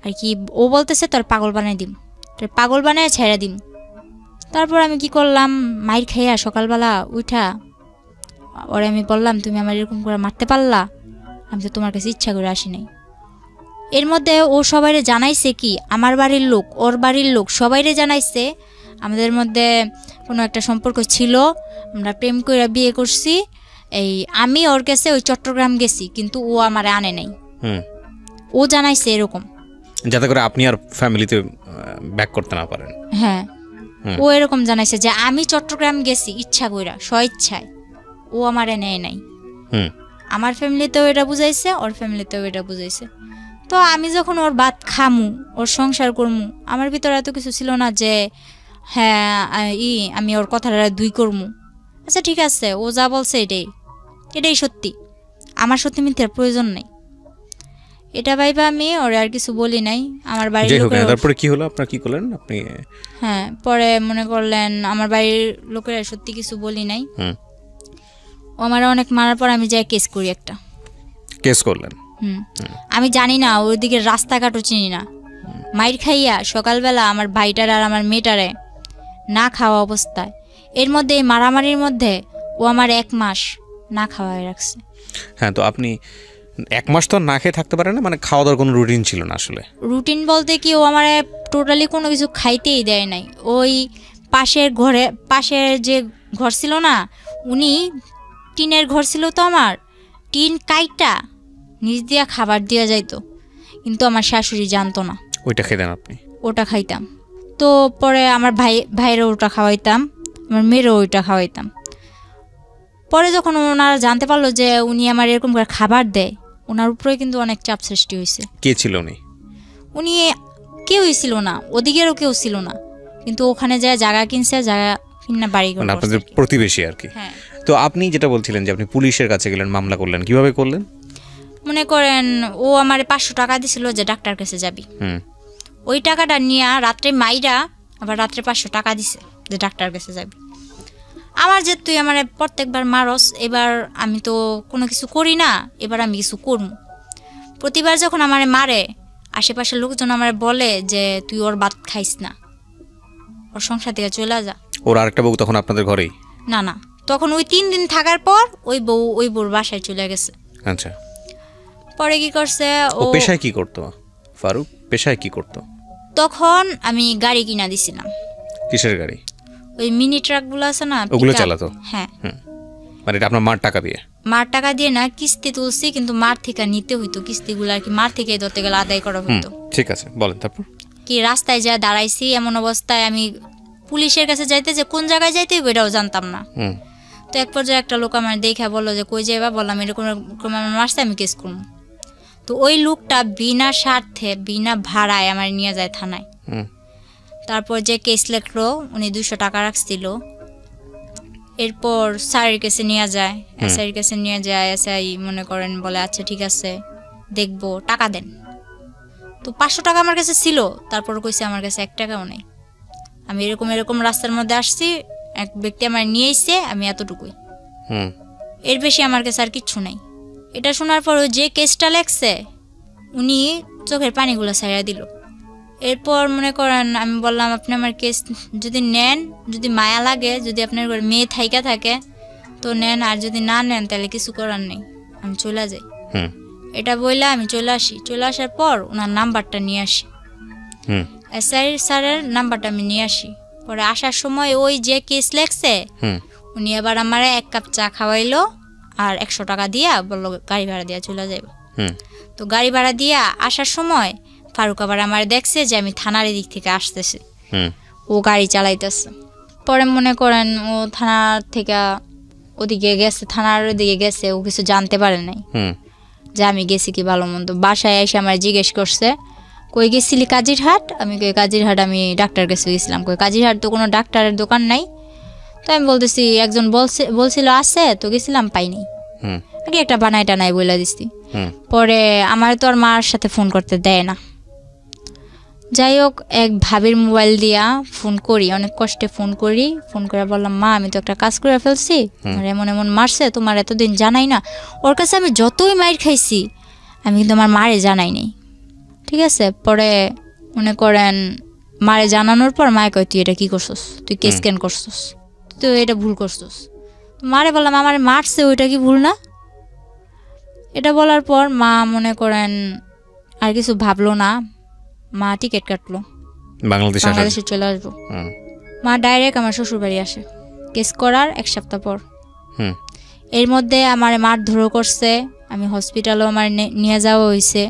আর কি। ও বলতেছে তোর পাগল বানাই দিম, তোর পাগল বানায় ছেড়ে দিম। তারপর আমি কি করলাম, মাইর খাইয়া সকালবেলা উঠা ওরে আমি বললাম তুমি আমার এরকম করে মারতে পারলা, আমি তো তোমার কাছে ইচ্ছা করে আসি নাই। এর মধ্যে ও সবাইরে জানাইছে কি, আমার বাড়ির লোক ওর বাড়ির লোক সবাইরে জানাইছে আমাদের মধ্যে কোনো একটা সম্পর্ক ছিল, আমরা প্রেম করে বিয়ে করছি। এই আমি ওর কাছে ওই চট্টগ্রাম গেছি, কিন্তু ও আমারে আনে নাই। ও জানাইছে এরকম, যাতে করে আপনি আর ফ্যামিলিতে ব্যাক করতে না পারেন। হ্যাঁ ও এরকম জানাইছে যে আমি চট্টগ্রাম গেছি ইচ্ছা কইরা, স্বইচ্ছায়, ও আমারে নেয় নাই। আমার ফ্যামিলিতেও এটা বুঝাইছে, ওর ফ্যামিলিতেও এটা বুঝাইছে। তো আমি যখন ওর ভাত খামু, ওর সংসার করমু, আমার ভিতরে এত কিছু ছিল না যে হ্যাঁ আমি ওর কথাটা 2 করমু। আচ্ছা ঠিক আছে, ও যা বলছে এটাই সত্যি, আমার সত্যি মিথ্যার প্রয়োজন নেই। এটা ভাইবা আমি ওরে আর কিছু বলি নাই। আমার বাড়ির লোকেরা, তারপরে কি হলো, আপনার কি করলেন আপনি? হ্যাঁ পরে মনে করলেন আমার বাড়ির লোকেরা সত্যি কিছু বলি নাই। ও আমার অনেক মারার পর আমি যাই কেস করি, একটা কেস করলেন। আমি জানি না ওইদিকে রাস্তাঘাটও চিনি না। মাইর খাইয়া সকালবেলা আমার ভাইটার আর আমার মেয়েটারে না খাওয়া অবস্থায়, এর মধ্যে এই মারামারির মধ্যে ও আমার 1 মাস না খাওয়ায় রাখছে। হ্যাঁ, তো আপনি 1 মাস তো না খেয়ে থাকতে পারেন না, মানে খাওয়া দাওয়ার কোনো রুটিন ছিল না আসলে? রুটিন বলতে কি, ও আমার টোটালি কোনো কিছু খাইতেই দেয় নাই। ওই পাশের যে ঘর ছিল না, উনি টিনের ঘর ছিল, তো আমার টিন কাইটা নিচ দিয়া খাবার দেওয়া যাইতো, কিন্তু আমার শাশুড়ি জানতো না। ওইটা খেতেন আপনি? ওটা খাইতাম। তো পরে আমার ভাইয়েরও ওটা খাওয়াইতাম, আমার মেয়েরও ওইটা খাওয়াইতাম। পরে যখন ওনারা জানতে পারলো যে উনি আমার এরকম করে খাবার দেয়, ওনার উপরে কিন্তু অনেক চাপ সৃষ্টি হয়েছে। কে ছিল উনি? উনি কেউই ছিল না, ওদিকেরও কেউ ছিল না, কিন্তু ওখানে যায় জায়গা কিনছে, জায়গা কিনে বাড়ি মানে আপনাদের প্রতিবেশী আর কি। হ্যাঁ। তো আপনি যেটা বলছিলেন যে আপনি পুলিশের কাছে গেলেন, মামলা করলেন, কিভাবে করলেন? মনে করেন ও আমার 500 টাকা দিছিল যে ডাক্তার কাছে যাবি, ওই টাকাটা নিয়ে রাত্রে মাইরা আবার রাত্রে 500 টাকা দিছে যে ডাক্তার কাছে যাবি। আমার যে তুই আমার প্রত্যেকবার মারস, এবার আমি তো কোনো কিছু করি না, এবার আমি কিছু করবো। প্রতিবার যখন আমার মারে, আশেপাশের লোকজন আমার বলে যে তুই ওর ভাত খাইস না, ওর সংসার থেকে চলে যা। ওর আরেকটা বউ তখন আপনাদের ঘরেই? না না, তখন ওই 3 দিন থাকার পর ওই বউর বাসায় চলে গেছে। আচ্ছা। পরে কি করছে ও পেশায় কি করতো? ফারুক পেশায় কি করতো? তখন আমি গাড়ি কিনা দিছিলাম। কিসের গাড়ি? ওই মিনি ট্রাকগুলো আছে না, ওগুলো চালাতো? হ্যাঁ। মানে এটা আপনার মার টাকা দিয়ে? মার টাকা দিয়ে না, কিস্তি তুলছি, কিন্তু মার থেকে নিতে হইতো কিস্তিগুলো আর কি, মার থেকে ধরতে গেলে আদায় করা হইতো। ঠিক আছে, বলেন তারপর। কি রাস্তায় যা দাঁড়াইছি, এমন অবস্থায় আমি পুলিশের কাছে যাইতে যে কোন জায়গায় যাইতে হইব এটাও জানতাম না। তো এক পর্যায়ে একটা লোক আমার দেখা বললো যে কই যাইবা, বললাম এরকম আমার মারছে, আমি কেস করবো। তো ওই লোকটা বিনা স্বার্থে বিনা ভাড়ায় আমার নিয়ে যায় থানায়। তারপর যে কেস লেখলো উনি 200 টাকা রাখছিল। এরপর স্যারের কাছে নিয়ে যায়, এসআইয়ের কাছে নিয়ে যায়। এসআই মনে করেন বলে আচ্ছা ঠিক আছে দেখবো, টাকা দেন। তো 500 টাকা আমার কাছে ছিল, তারপর কইছে আমার কাছে 1 টাকাও নেই। আমি এরকম রাস্তার মধ্যে আসছি, এক ব্যক্তি আমার নিয়ে এসছে, আমি এতটুকুই, এর বেশি আমার কাছে আর কিচ্ছু নেই। এটা শোনার পর যে কেসটা লেখছে উনি চোখের পানিগুলো ছাইড়া দিল। এরপর মনে করেন আমি বললাম আপনি আমার কেস যদি নেন, যদি মায়া লাগে, যদি আপনার ঘরে মেয়ে থাইকা থাকে তো নেন, আর যদি না নেন তাহলে কিছু করার নেই, আমি চলে যাই। এটা বললে আমি চলে আসি। চলে আসার পর ওনার নাম্বারটা নিয়ে আসি, এসআই স্যারের নাম্বারটা আমি নিয়ে আসি। পরে আসার সময় ওই যে কেস লেখছে উনি আবার আমার 1 কাপ চা খাওয়াইলো আর 100 টাকা দিয়া বললো গাড়ি ভাড়া দিয়া চলে যাইব। তো গাড়ি ভাড়া দিয়া আসার সময় ফারুক আবার আমার দেখছে যে আমি থানার দিক থেকে আসতেছি, ও গাড়ি চালাইতেছে। পরে মনে করেন ও থানার থেকে ওদিকে গেছে, থানার ওদিকে গেছে, ও কিছু জানতে পারে নাই যে আমি গেছি কি ভালো মন্দ। বাসায় এসে আমার জিজ্ঞেস করছে কই গেছিলি? কাজিরহাট। আমি কই কাজিরহাট আমি ডাক্তার কাছে গেছিলাম। কই কাজিরহাট তো কোনো ডাক্তারের দোকান নাই। তো আমি বলতেছি একজন বলছিল আছে, তো গেছিলাম পাইনি, আগে একটা বানাই টানাই বলে দিছি। পরে আমার তো আর মার সাথে ফোন করতে দেয় না। যাই হোক, এক ভাবির মোবাইল দিয়া ফোন করি, অনেক কষ্টে ফোন করি। ফোন করে বললাম মা আমি তো একটা কাজ করে ফেলছি, আমার এমন এমন মারছে, তোমার এতদিন জানাই না। ওর কাছে আমি যতই মাইর খাইছি আমি কিন্তু আমার মারে জানাই নাই, ঠিক আছে। পরে মনে করেন মারে জানানোর পর মায়ে কয় তুই এটা কি করছস, তুই কেস কেন করছস, তুই এটা ভুল করছস। মারে বললাম আমার মারছে, ওইটা কি ভুল না? এটা বলার পর মা মনে করেন আর কিছু ভাবলো না, মা টিকিট কাটলো, বাংলাদেশে চলে আসবো। মা ডাইরেক্ট আমার শ্বশুর বাড়ি আসে কেস করার 1 সপ্তাহ পর। এর মধ্যে আমার মারধরও করছে, আমি হসপিটালও আমার নিয়ে যাওয়া হয়েছে।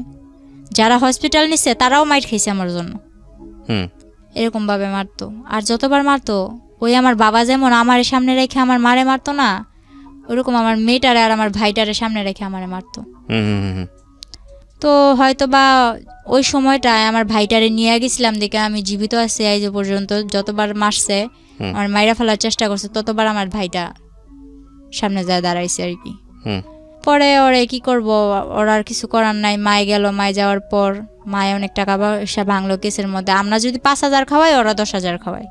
যারা হসপিটাল নিছে তারাও মাইর খাইছে আমার জন্য, এরকম ভাবে মারতো। আর যতবার মারতো ওই আমার বাবা যেমন আমার সামনে রেখে আমার মারে মারতো না, ওরকম আমার মেয়েটারে আর আমার ভাইটারে সামনে রেখে আমারে মারতো। তো হয়তো বা ওই সময়টায় আমার ভাইটারে নিয়ে গেছিলাম দেখে আমি জীবিত আছি এই যে পর্যন্ত। যতবার মারছে আমার মাইরা ফেলার চেষ্টা করছে ততবার আমার ভাইটা সামনে যায় দাঁড়াইছে আর কি। পরে ওরে কি করব, ওর আর কিছু করার নাই। মায়ে গেল, মায়ে যাওয়ার পর মায়ে অনেক টাকা পয়সা ভাঙলো কেসের মধ্যে। আমরা যদি 5,000 খাওয়াই ওরা 10,000 খাওয়ায়,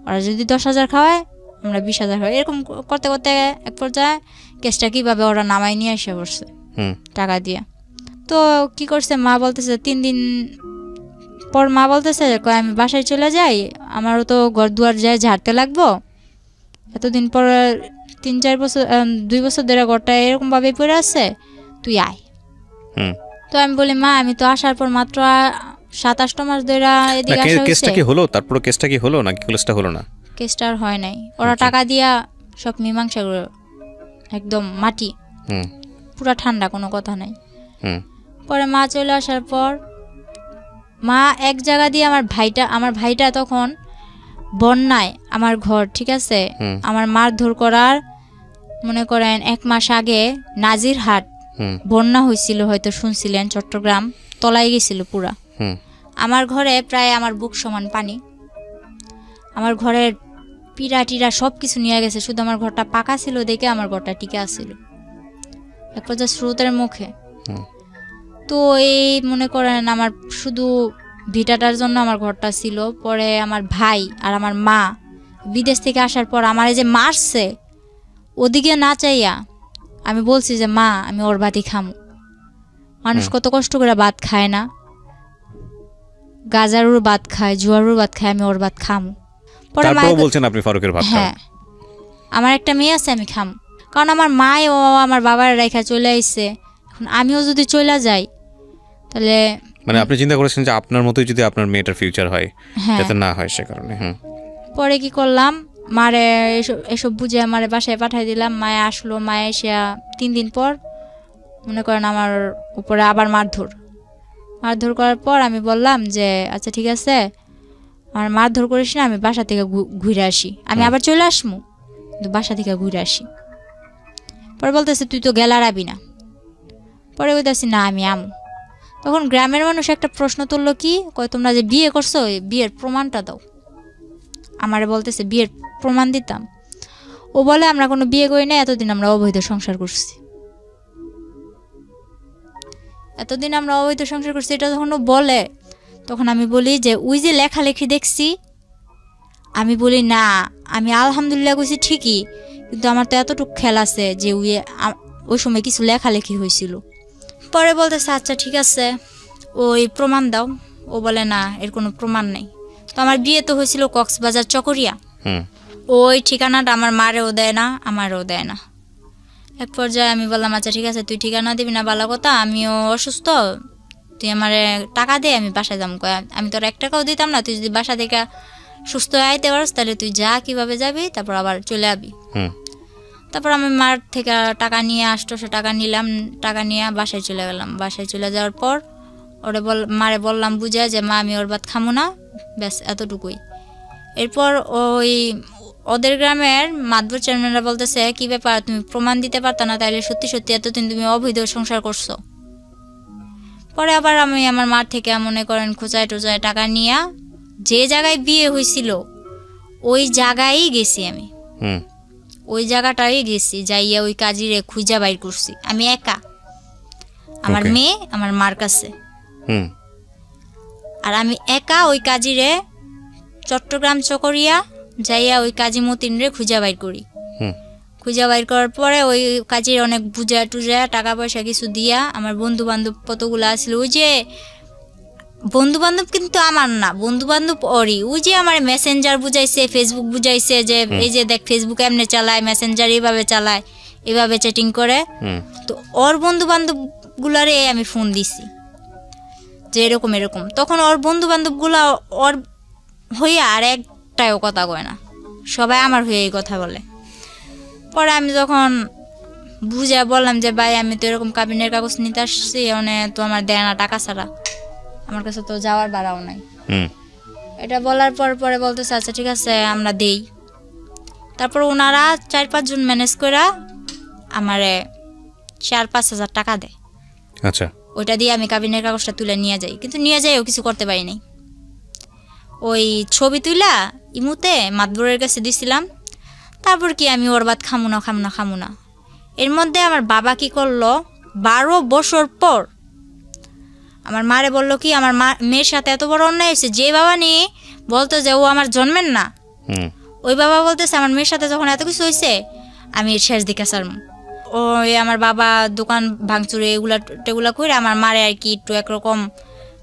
ওরা যদি 10,000 খাওয়ায় আমরা 20,000 খাওয়াই। এরকম করতে করতে এক পর্যায়ে কেসটা কিভাবে ওরা নামাই নিয়ে এসে পড়ছে টাকা দিয়ে। তো কি করছে মা বলতেছে 3 দিন পর মা বলতেছে আমি বাসায় চলে যাই, আমারও তো ঘর দুয়ার যায় ঝাড়তে লাগবো, এতদিন পর 3-4 বছর 2 বছর ধরে ঘরটা এরকম ভাবে পড়ে আছে, তুই আয়। তো আমি বলি মা আমি তো আসার পর মাত্র 27 মাস ধরে এদিকে আসা হয়েছে। কেসটা কি হলো? তারপর কেসটা কি হলো নাকি কেসটা হলো না? কেসটা আর হয় নাই, ওরা টাকা দিয়া সব মীমাংসা করে একদম মাটি, পুরা ঠান্ডা, কোনো কথা নাই। পরে মা চলে আসার পর মা এক জায়গা দিয়ে আমার ভাইটা তখন বন্যায় আমার ঘর, ঠিক আছে, আমার মারধর করার মনে করেন 1 মাস আগে নাজিরহাট বন্যা হয়েছিল, হয়তো শুনছিলেন, চট্টগ্রাম তলায় গেছিল পুরা। আমার ঘরে প্রায় আমার বুক সমান পানি, আমার ঘরের পিড়া টিরা সব কিছু নিয়ে গেছে, শুধু আমার ঘরটা পাকা ছিল দেখে আমার ঘরটা টিকে আসছিল এক পর্যায়ে স্রোতের মুখে। তো এই মনে করেন আমার শুধু ভিটাটার জন্য আমার ঘরটা ছিল। পরে আমার ভাই আর আমার মা বিদেশ থেকে আসার পর আমার এই যে মারছে, ওদিকে না চাইয়া আমি বলছি যে মা আমি ওর ভাতই খামু। মানুষ কত কষ্ট করে ভাত খায় না, গাজারুর ভাত খায়, জুয়ারুর ভাত খায়, আমি ওর ভাত খামু। পরে মা বলছেন আপনি ফারুকের ভাত খান? হ্যাঁ, আমার একটা মেয়ে আছে, আমি খামু। কারণ আমার মাই ও আমার বাবার রেখা চলে আইছে, এখন আমিও যদি চলে যাই তাহলে মানে আপনি চিন্তা করেছেন যে আপনার মতোই যদি আপনার মেয়েটার ফিউচার হয়, যাতে না হয় সে কারণে। পরে কি করলাম, মারে এসব বুঝে আমারে বাসায় পাঠাই দিলাম। মায়ে আসলো, মায়ে এসে 3 দিন পর মনে করেন আমার উপরে আবার মারধর করার পর আমি বললাম যে আচ্ছা ঠিক আছে, আমার মারধর করিস না, আমি বাসা থেকে ঘুরে আসি, আমি আবার চলে আসবো, কিন্তু বাসা থেকে ঘুরে আসি। পরে বলতেছে তুই তো গেলার আবি না। পরে বলতেছি না আমি আমু। তখন গ্রামের মানুষ একটা প্রশ্ন তুললো, কি কয় তোমরা যে বিয়ে করছো বিয়ের প্রমাণটা দাও। আমারে বলতেছে বিয়ের প্রমাণ দিতাম। ও বলে আমরা কোনো বিয়ে করি না, এতদিন আমরা অবৈধ সংসার করছি, এতদিন আমরা অবৈধ সংসার করছি। এটা যখন ও বলে তখন আমি বলি যে ওই যে লেখালেখি দেখছি, আমি বলি না আমি আলহামদুলিল্লাহ কইছি ঠিকই, কিন্তু আমার তো এতটুকু খেয়াল আছে যে ওই সময় কিছু লেখালেখি হয়েছিল। পরে বলতেছে আচ্ছা ঠিক আছে ওই প্রমাণ দাও। ও বলে না এর কোনো প্রমাণ নেই। তো আমার বিয়ে তো হয়েছিল কক্সবাজার চকরিয়া, ওই ঠিকানাটা আমার মারেও দেয় না, আমারও দেয় না। এক পর্যায়ে আমি বললাম আচ্ছা ঠিক আছে তুই ঠিকানা দিবি না ভালো কথা, আমিও অসুস্থ, তুই আমার টাকা দে, আমি বাসায় যাম। আমি তোর 1 টাকাও দিতাম না, তুই যদি বাসা থেকে সুস্থ হয়ে আইতে পারস তাহলে তুই যা, কিভাবে যাবি, তারপর আবার চলে আবি। তারপর আমি মার থেকে টাকা নিয়ে 800 টাকা নিলাম, টাকা নিয়ে বাসায় চলে গেলাম। বাসায় চলে যাওয়ার পর মারে বললাম বুঝে যে মা আমি ওর ভাত খামু না, ব্যাস এতটুকুই। এরপর ওই ওদের গ্রামের মাতবর চেয়ারম্যানরা বলতেছে কি ব্যাপার তুমি প্রমাণ দিতে পারতো না, তাইলে সত্যি সত্যি এতদিন তুমি অবৈধ সংসার করছো। পরে আবার আমি আমার মার থেকে মনে করেন খোঁচায় টোচায় টাকা নিয়ে যে জায়গায় বিয়ে হয়েছিল ওই জায়গায় গেছি, আমি ওই জায়গাটাই গেছি, যাইয়া ওই কাজিরে খুঁজা বাইর করছি আমি একা, আমার মেয়ে আমার মার কাছে। আর আমি একা ওই কাজিরে চট্টগ্রাম চকরিয়া যাইয়া ওই কাজী মতিন রে খুঁজা বাইর করি। খুঁজা বাইর করার পরে ওই কাজের অনেক বুঝা টুজা টাকা পয়সা কিছু দিয়া আমার বন্ধু বান্ধব কতগুলো আসলো, ওই যে বন্ধু বান্ধব কিন্তু আমার না, বন্ধু বান্ধব ওরই, ওই যে আমার মেসেঞ্জার বুঝাইছে, ফেসবুক বুঝাইছে যে এই যে দেখ ফেসবুক এমনি চালায়, মেসেঞ্জার এইভাবে চালায়, এইভাবে চ্যাটিং করে। তো ওর বন্ধু বান্ধব গুলারে আমি ফোন দিছি যে এরকম এরকম। তখন ওর বন্ধু বান্ধব গুলা ওর হইয়া আর একটাও কথা কয় না, সবাই আমার হয়ে এই কথা বলে। পরে আমি যখন বুঝা বললাম যে ভাই আমি তো এরকম কাবিনের কাগজ নিতে আসছি, মানে তো আমার দেয় না টাকা ছাড়া, আমার কাছে তো যাওয়ার ভাড়াও নাই। এটা বলার পর পরে বলতেছে আচ্ছা ঠিক আছে আমরা দেই। তারপর ওনারা 4-5 জন ম্যানেজ করে আমারে 4-5 হাজার টাকা দেয়। আচ্ছা, ওইটা দিয়ে আমি কাবিনের কাগজটা তুলে নিয়ে যাই, কিন্তু নিয়ে যাইও কিছু করতে পারি নাই। ওই ছবি তুলা ইমুতে মাতবরের কাছে দিছিলাম। তারপর কি আমি ওর ভাত খামু না। এর মধ্যে আমার বাবা কি করলো, 12 বছর পর আমার মারে বললো কি আমার মেয়ের সাথে এত বড় অন্যায় হয়েছে, যে বাবা নিয়ে বলতো যে ও আমার জন্মের না, ওই বাবা বলতেছে আমার মেয়ের সাথে যখন এত কিছু হয়েছে আমি শেষ দিকে সারমু। ওই আমার বাবা দোকান ভাঙচুরে এগুলা করে আমার মারে আর কি একটু একরকম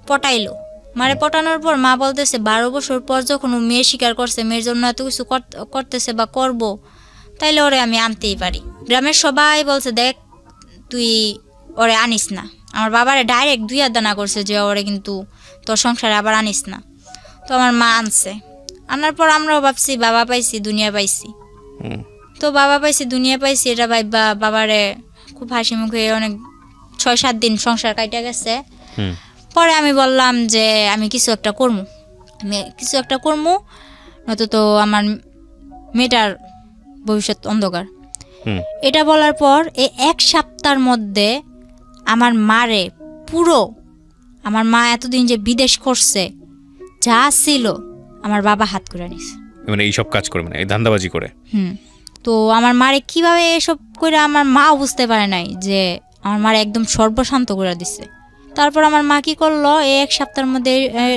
পটাইলো। মারে পটানোর পর মা বলতেছে 12 বছর পর যখন ও মেয়ে স্বীকার করছে, মেয়ের জন্য এত কিছু করতেছে বা করব, তাইলে ওরে আমি আনতেই পারি। গ্রামের সবাই বলছে দেখ তুই ওরে আনিস না। আমার বাবারে ডাইরেক্ট 2 হাত দানা করছে যে ওরে কিন্তু তোর সংসারে আবার আনিস না। তো আমার মা আনছে, আনার পর আমরাও ভাবছি বাবা পাইছি দুনিয়া পাইছি। তো বাবা পাইছি দুনিয়া পাইছি এটা ভাইবা বাবারে খুব হাসি মুখে অনেক 6-7 দিন সংসার কাইটা গেছে। পরে আমি বললাম যে আমি কিছু একটা করবো, নয়তো তো আমার মেয়েটার ভবিষ্যৎ অন্ধকার। হুম এটা বলার পর এই 1 সপ্তাহের মধ্যে আমার মারে পুরো, আমার মা এতদিন যে বিদেশ করছে যা ছিল আমার বাবা হাত করে নিছে, মানে এইসব কাজ করে, মানে এই ধান্দাবাজি করে। তো আমার মারে কিভাবে এসব করে আমার মাও বুঝতে পারে নাই যে আমার মারে একদম সর্বশান্ত করে দিচ্ছে। তারপর আমার মা কি করলো, এই 1 সপ্তাহের মধ্যে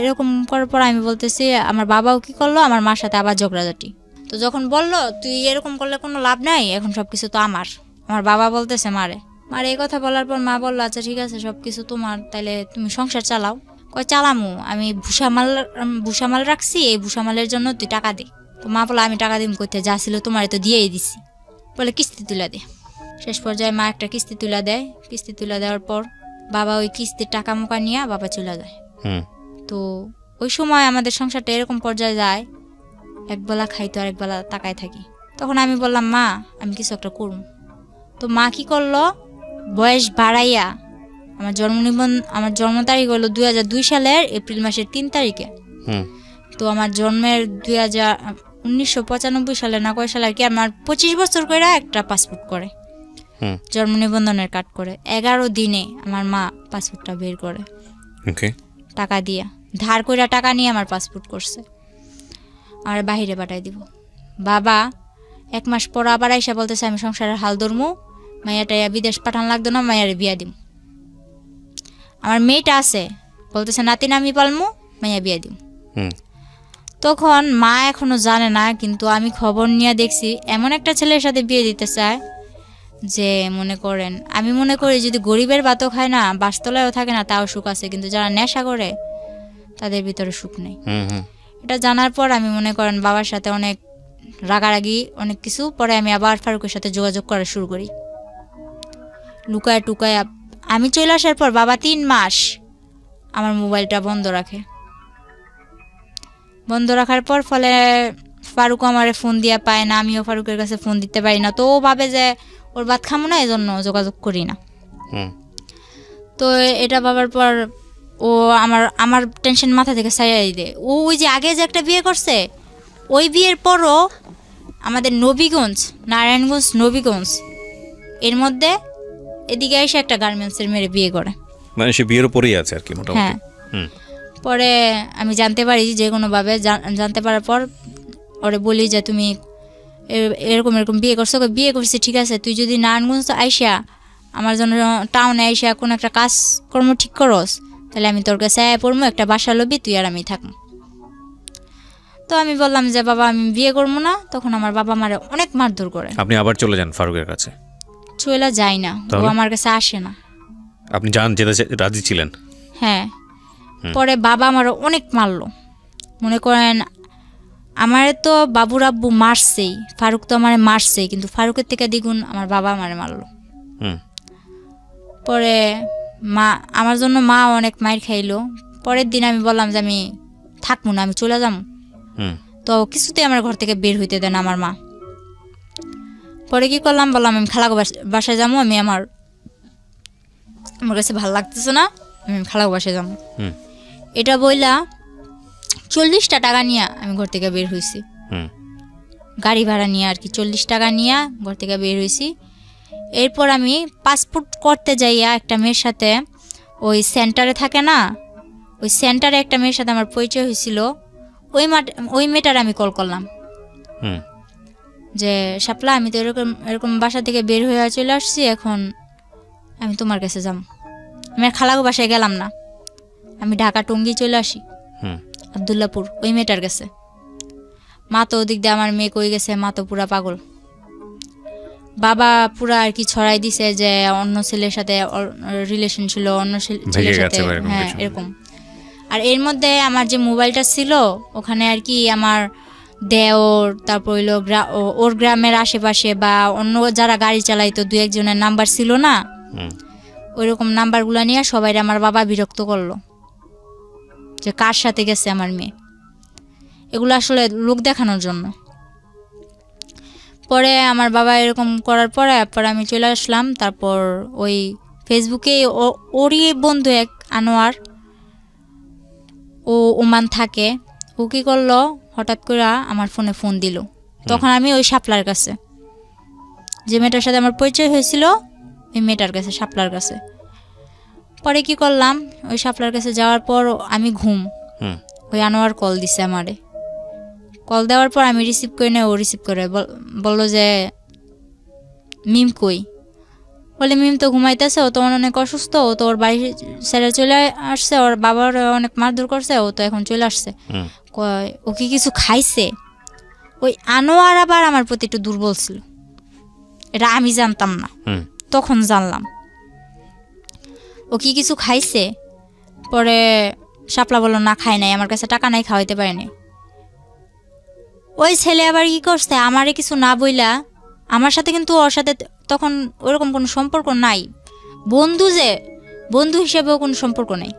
এরকম করার পর আমি বলতেছি, আমার বাবাও কি করলো, আমার মার সাথে আবার ঝগড়াঝাটি। তো যখন বললো তুই এরকম করলে কোনো লাভ নাই, এখন সব কিছু তো আমার বাবা বলতেছে মারে এই কথা বলার পর মা বললো আচ্ছা ঠিক আছে সব কিছু তোমার, তাইলে তুমি সংসার চালাও। কয় চালামু, আমি ভুষামাল রাখছি, এই ভুষামালের জন্য তুই টাকা দে। তো মা বললো আমি টাকা দিম করতে, যা ছিল তোমার তো দিয়েই দিছি, বলে কিস্তি তুলে দে। শেষ পর্যায়ে মা একটা কিস্তি তুলে দেয়। কিস্তি তুলে দেওয়ার পর বাবা ওই কিস্তির টাকা মুকা নিয়ে বাবা চলে যায়। তো ওই সময় আমাদের সংসারটা এরকম পর্যায়ে যায়, একবেলা খাইতো আর একবেলা তাকায় থাকি। তখন আমি বললাম মা আমি কিছু একটা করব। তো মা কি করলো, বয়স বাড়াইয়া আমার জন্ম তারিখ হলো 2002 সালের এপ্রিল মাসের 3 তারিখে। তো আমার জন্মের 1995 সালে না কয় সালে আর কি, আমার 25 বছর করে একটা পাসপোর্ট করে, জন্ম নিবন্ধনের কার্ড করে। 11 দিনে আমার মা পাসপোর্টটা বের করে টাকা দিয়া, ধার করে টাকা নিয়ে আমার পাসপোর্ট করছে, আমার বাহিরে পাঠাই দিব। বাবা 1 মাস পর আবার আইসা বলতেছে আমি সংসারের হাল ধরমু, মাইয়াটা বিদেশ পাঠান লাগতো না, মাইয়ারে বিয়া দিম। আমার মেয়েটা আছে, বলতেছে নাতিন আমি পালমু, মাইয়া বিয়া দিম। তখন মা এখনো জানে না, কিন্তু আমি খবর নিয়ে দেখছি এমন একটা ছেলের সাথে বিয়ে দিতে চায় যে মনে করেন, আমি মনে করি যদি গরিবের ভাতও খায় না, বাসতলায়ও থাকে না, তাও সুখ আছে, কিন্তু যারা নেশা করে তাদের ভিতরে সুখ নেই। এটা জানার পর আমি মনে করেন বাবার সাথে অনেক রাগারাগি, অনেক কিছু। পরে আমি আবার ফারুকের সাথে যোগাযোগ করা শুরু করি, লুকায় টুকায়। আমি চলে আসার পর বাবা 3 মাস আমার মোবাইলটা বন্ধ রাখে। বন্ধ রাখার পর ফলে ফারুক আমারে ফোন দিয়া পায় না, আমিও ফারুকের কাছে ফোন দিতে পারি না। তো ও ভাবে যে ওর ভাত খামো না, এই জন্য যোগাযোগ করি না। তো এটা ভাবার পর ও আমার টেনশন মাথা থেকে সারিয়ে দেয়। ওই যে আগে যে একটা বিয়ে করছে, ওই বিয়ের পরও আমাদের নবীগঞ্জ, নারায়ণগঞ্জ নবীগঞ্জ এর মধ্যে এদিকে এসে একটা গার্মেন্টসের মেয়ে বিয়ে করে, মানে সে বিয়ের উপরেই আছে আর কি মোটামুটি। পরে আমি জানতে পারি যে কোনোভাবে, জানতে পারার পর ওরে বলি যে তুমি এরকম এরকম বিয়ে করছো। বিয়ে করছি ঠিক আছে, তুই যদি নারায়ণগঞ্জ আইসা আমার জন্য টাউনে আইসা কোনো একটা কাজকর্ম ঠিক করস, তাহলে আমি তোর কাছে পড়বো, একটা বাসা লবি, তুই আর আমি থাকবো। তো আমি বললাম যে বাবা আমি বিয়ে করবো না। তখন আমার বাবা আমারে অনেক মারধর করে। আপনি আবার চলে যান ফারুকের কাছে? চলে যাই না, ও আমার কাছে আসে না। আপনি যান, যেতে রাজি ছিলেন? হ্যাঁ। পরে বাবা আমার অনেক মারলো, মনে করেন আমার তো বাবুর আব্বু মারছেই, ফারুক তো আমার মারছেই, কিন্তু ফারুকের থেকে দ্বিগুণ আমার বাবা আমারে মারলো। পরে আমার জন্য মা অনেক মাইর খাইলো। পরের দিন আমি বললাম যে আমি থাকবো না, আমি চলে যাবো। তো কিছুতেই আমার ঘর থেকে বের হইতে দেন আমার মা। পরে কি করলাম, বললাম আমি খালাগো বাসায় যাবো, আমার কাছে ভালো লাগতেছে না, আমি খালাগো বাসায় যাবো। এটা বইলা 40টা টাকা নিয়ে আমি ঘর থেকে বের হয়েছি, গাড়ি ভাড়া নিয়ে আর কি। 40 টাকা নিয়ে ঘর থেকে বের হয়েছি। এরপর আমি পাসপোর্ট করতে যাইয়া একটা মেয়ের সাথে, ওই সেন্টারে থাকে না, ওই সেন্টারে একটা মেয়ের সাথে আমার পরিচয় হয়েছিল। ওই মেয়েটার আমি কল করলাম যে শাপলা আমি তো এরকম বাসা থেকে বের হয়ে চলে আসছি, এখন আমি তোমার কাছে যাব। আমি আর খালাগো বাসায় গেলাম না, আমি ঢাকা টঙ্গী চলে আসি, আবদুল্লাপুর, ওই মেয়েটার কাছে। মা তো ওদিক দিয়ে আমার মেয়ে কই গেছে, মা তো পুরা পাগল। বাবা পুরা আর কি ছড়াই দিছে যে অন্য ছেলের সাথে রিলেশন ছিল, অন্য ছেলের সাথে, হ্যাঁ এরকম। আর এর মধ্যে আমার যে মোবাইলটা ছিল ওখানে আর কি আমার দেওর, তারপর হইলো ওর গ্রামের আশেপাশে বা অন্য যারা গাড়ি চালাইতো 2-1 জনের নাম্বার ছিল না, ওইরকম নাম্বারগুলো নিয়ে সবাই আমার বাবা বিরক্ত করলো যে কার সাথে গেছে আমার মেয়ে, এগুলো আসলে লোক দেখানোর জন্য। পরে আমার বাবা এরকম করার পরে আমি চলে আসলাম। তারপর ওই ফেসবুকে ওরই বন্ধু এক আনোয়ার, ও ওমান থাকে, ও কী করলো হঠাৎ করে আমার ফোনে ফোন দিল। তখন আমি ওই শাপলার কাছে, যে মেয়েটার সাথে আমার পরিচয় হয়েছিল ওই মেয়েটার কাছে, শাপলার কাছে। পরে কি করলাম, ওই শাপলার কাছে যাওয়ার পর আমি ওই আনোয়ার কল দিছে আমারে। কল দেওয়ার পর আমি রিসিভ করি না, ও রিসিভ করে বললো যে মিম কই। বলে মিম তো ঘুমাইতেছে, ও তো অনেক অসুস্থ, ও তো ওর বাড়ি ছেড়ে চলে আসছে, ওর বাবার অনেক মারধর করছে, ও তো এখন চলে আসছে। ও কি কিছু খাইছে? ওই আনোয়ার আবার আমার প্রতি একটু দুর্বল ছিল, এটা আমি জানতাম না, তখন জানলাম। ও কি কিছু খাইছে? পরে শাপলা বললো না খাই নাই, আমার কাছে টাকা নাই, খাওয়াইতে পারিনি। ওই ছেলে আবার কি করছে, আমারে কিছু না বইলা, আমার সাথে কিন্তু ওর সাথে তখন ওরকম কোনো সম্পর্ক নাই, বন্ধু হিসেবেও কোনো সম্পর্ক নেই।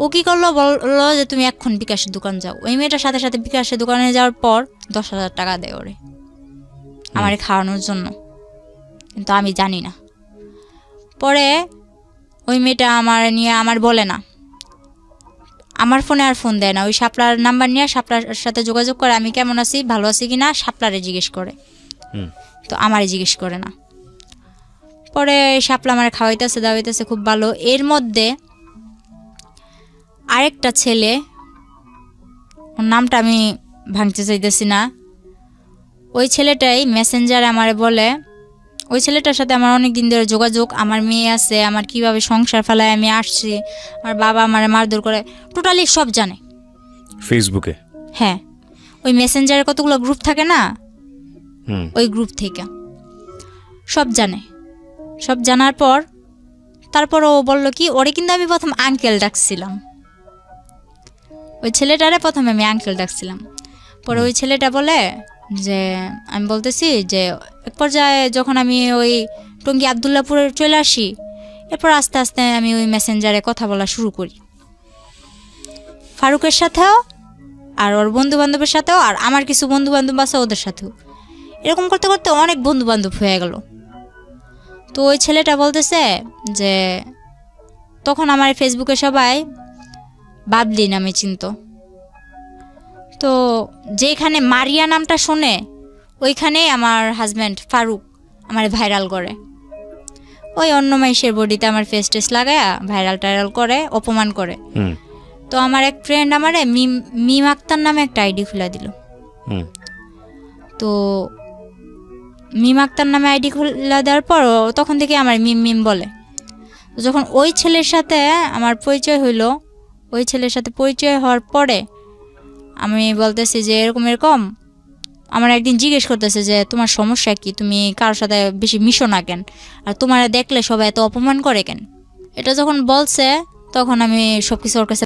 ও কি করলো, বললো যে তুমি এখন বিকাশের দোকান যাও। ওই মেয়েটার সাথে সাথে বিকাশের দোকানে যাওয়ার পর 10,000 টাকা দেয় ওরে আমারে খাওয়ানোর জন্য, কিন্তু আমি জানি না। পরে ওই মেয়েটা আমার বলে না, আমার ফোনে আর ফোন দেয় না, ওই শাপলার নাম্বার নিয়ে শাপলার সাথে যোগাযোগ করে আমি কেমন আছি, ভালো আছি কিনা শাপলারে জিজ্ঞেস করে, তো আমারে জিজ্ঞেস করে না। পরে শাপলা আমার খাওয়াইতেছে দাওয়াইতেছে খুব ভালো। এর মধ্যে আরেকটা ছেলে, ওর নামটা আমি ভাঙতে চাইতেছি না, ওই ছেলেটাই মেসেঞ্জারে আমারে বলে, ওই ছেলেটার সাথে আমার অনেক দিন ধরে যোগাযোগ, আমার মেয়ে আছে, আমার কিভাবে সংসার ফেলায় আমি আসছি, আমার বাবা আমারে মারধর করে, টোটালি সব জানে ফেসবুকে। হ্যাঁ, ওই মেসেঞ্জারে কতগুলো গ্রুপ থাকে না, ওই গ্রুপ থেকে সব জানে। সব জানার পর তারপর ও বললো কি, ওরে কিন্তু আমি প্রথম আঙ্কেল ডাকছিলাম, ওই ছেলেটারে প্রথমে আমি আঙ্কেল ডাকছিলাম। পরে ওই ছেলেটা বলে যে, আমি বলতেছি যে এক পর্যায়ে যখন আমি ওই টঙ্গী আবদুল্লাপুরে চলে আসি, এরপর আস্তে আস্তে আমি ওই মেসেঞ্জারে কথা বলা শুরু করি ফারুকের সাথেও, আর ওর বন্ধু বান্ধবের সাথেও, আর আমার কিছু বন্ধু বান্ধব আছে ওদের সাথেও। এরকম করতে করতে অনেক বন্ধু বান্ধব হয়ে গেল। তো ওই ছেলেটা বলতেছে যে তখন আমার ফেসবুকে সবাই বাবলি নামে চিনত, তো যেখানে মারিয়া নামটা শোনে ওইখানে আমার হাজব্যান্ড ফারুক আমার ভাইরাল করে, ওই অন্য মাইশের বডিতে আমার ফেস টেস লাগায় ভাইরাল করে, অপমান করে। তো আমার এক ফ্রেন্ড আমারে মিম আক্তার নামে একটা আইডি খুলে দিল। তো মিম আক্তার নামে আইডি খুলে দেওয়ার পর তখন থেকে আমার মিম বলে। যখন ওই ছেলের সাথে আমার পরিচয় হইলো, ওই ছেলের সাথে পরিচয় হওয়ার পরে আমি বলতেছি যে এরকম আমার একদিন জিজ্ঞেস করতেছে যে তোমার সমস্যা কি, তুমি কারোর সাথে বেশি মিশো না কেন, আর তোমার দেখলে সবাই এত অপমান করে কেন। এটা যখন বলছে তখন আমি সবকিছু ওর কাছে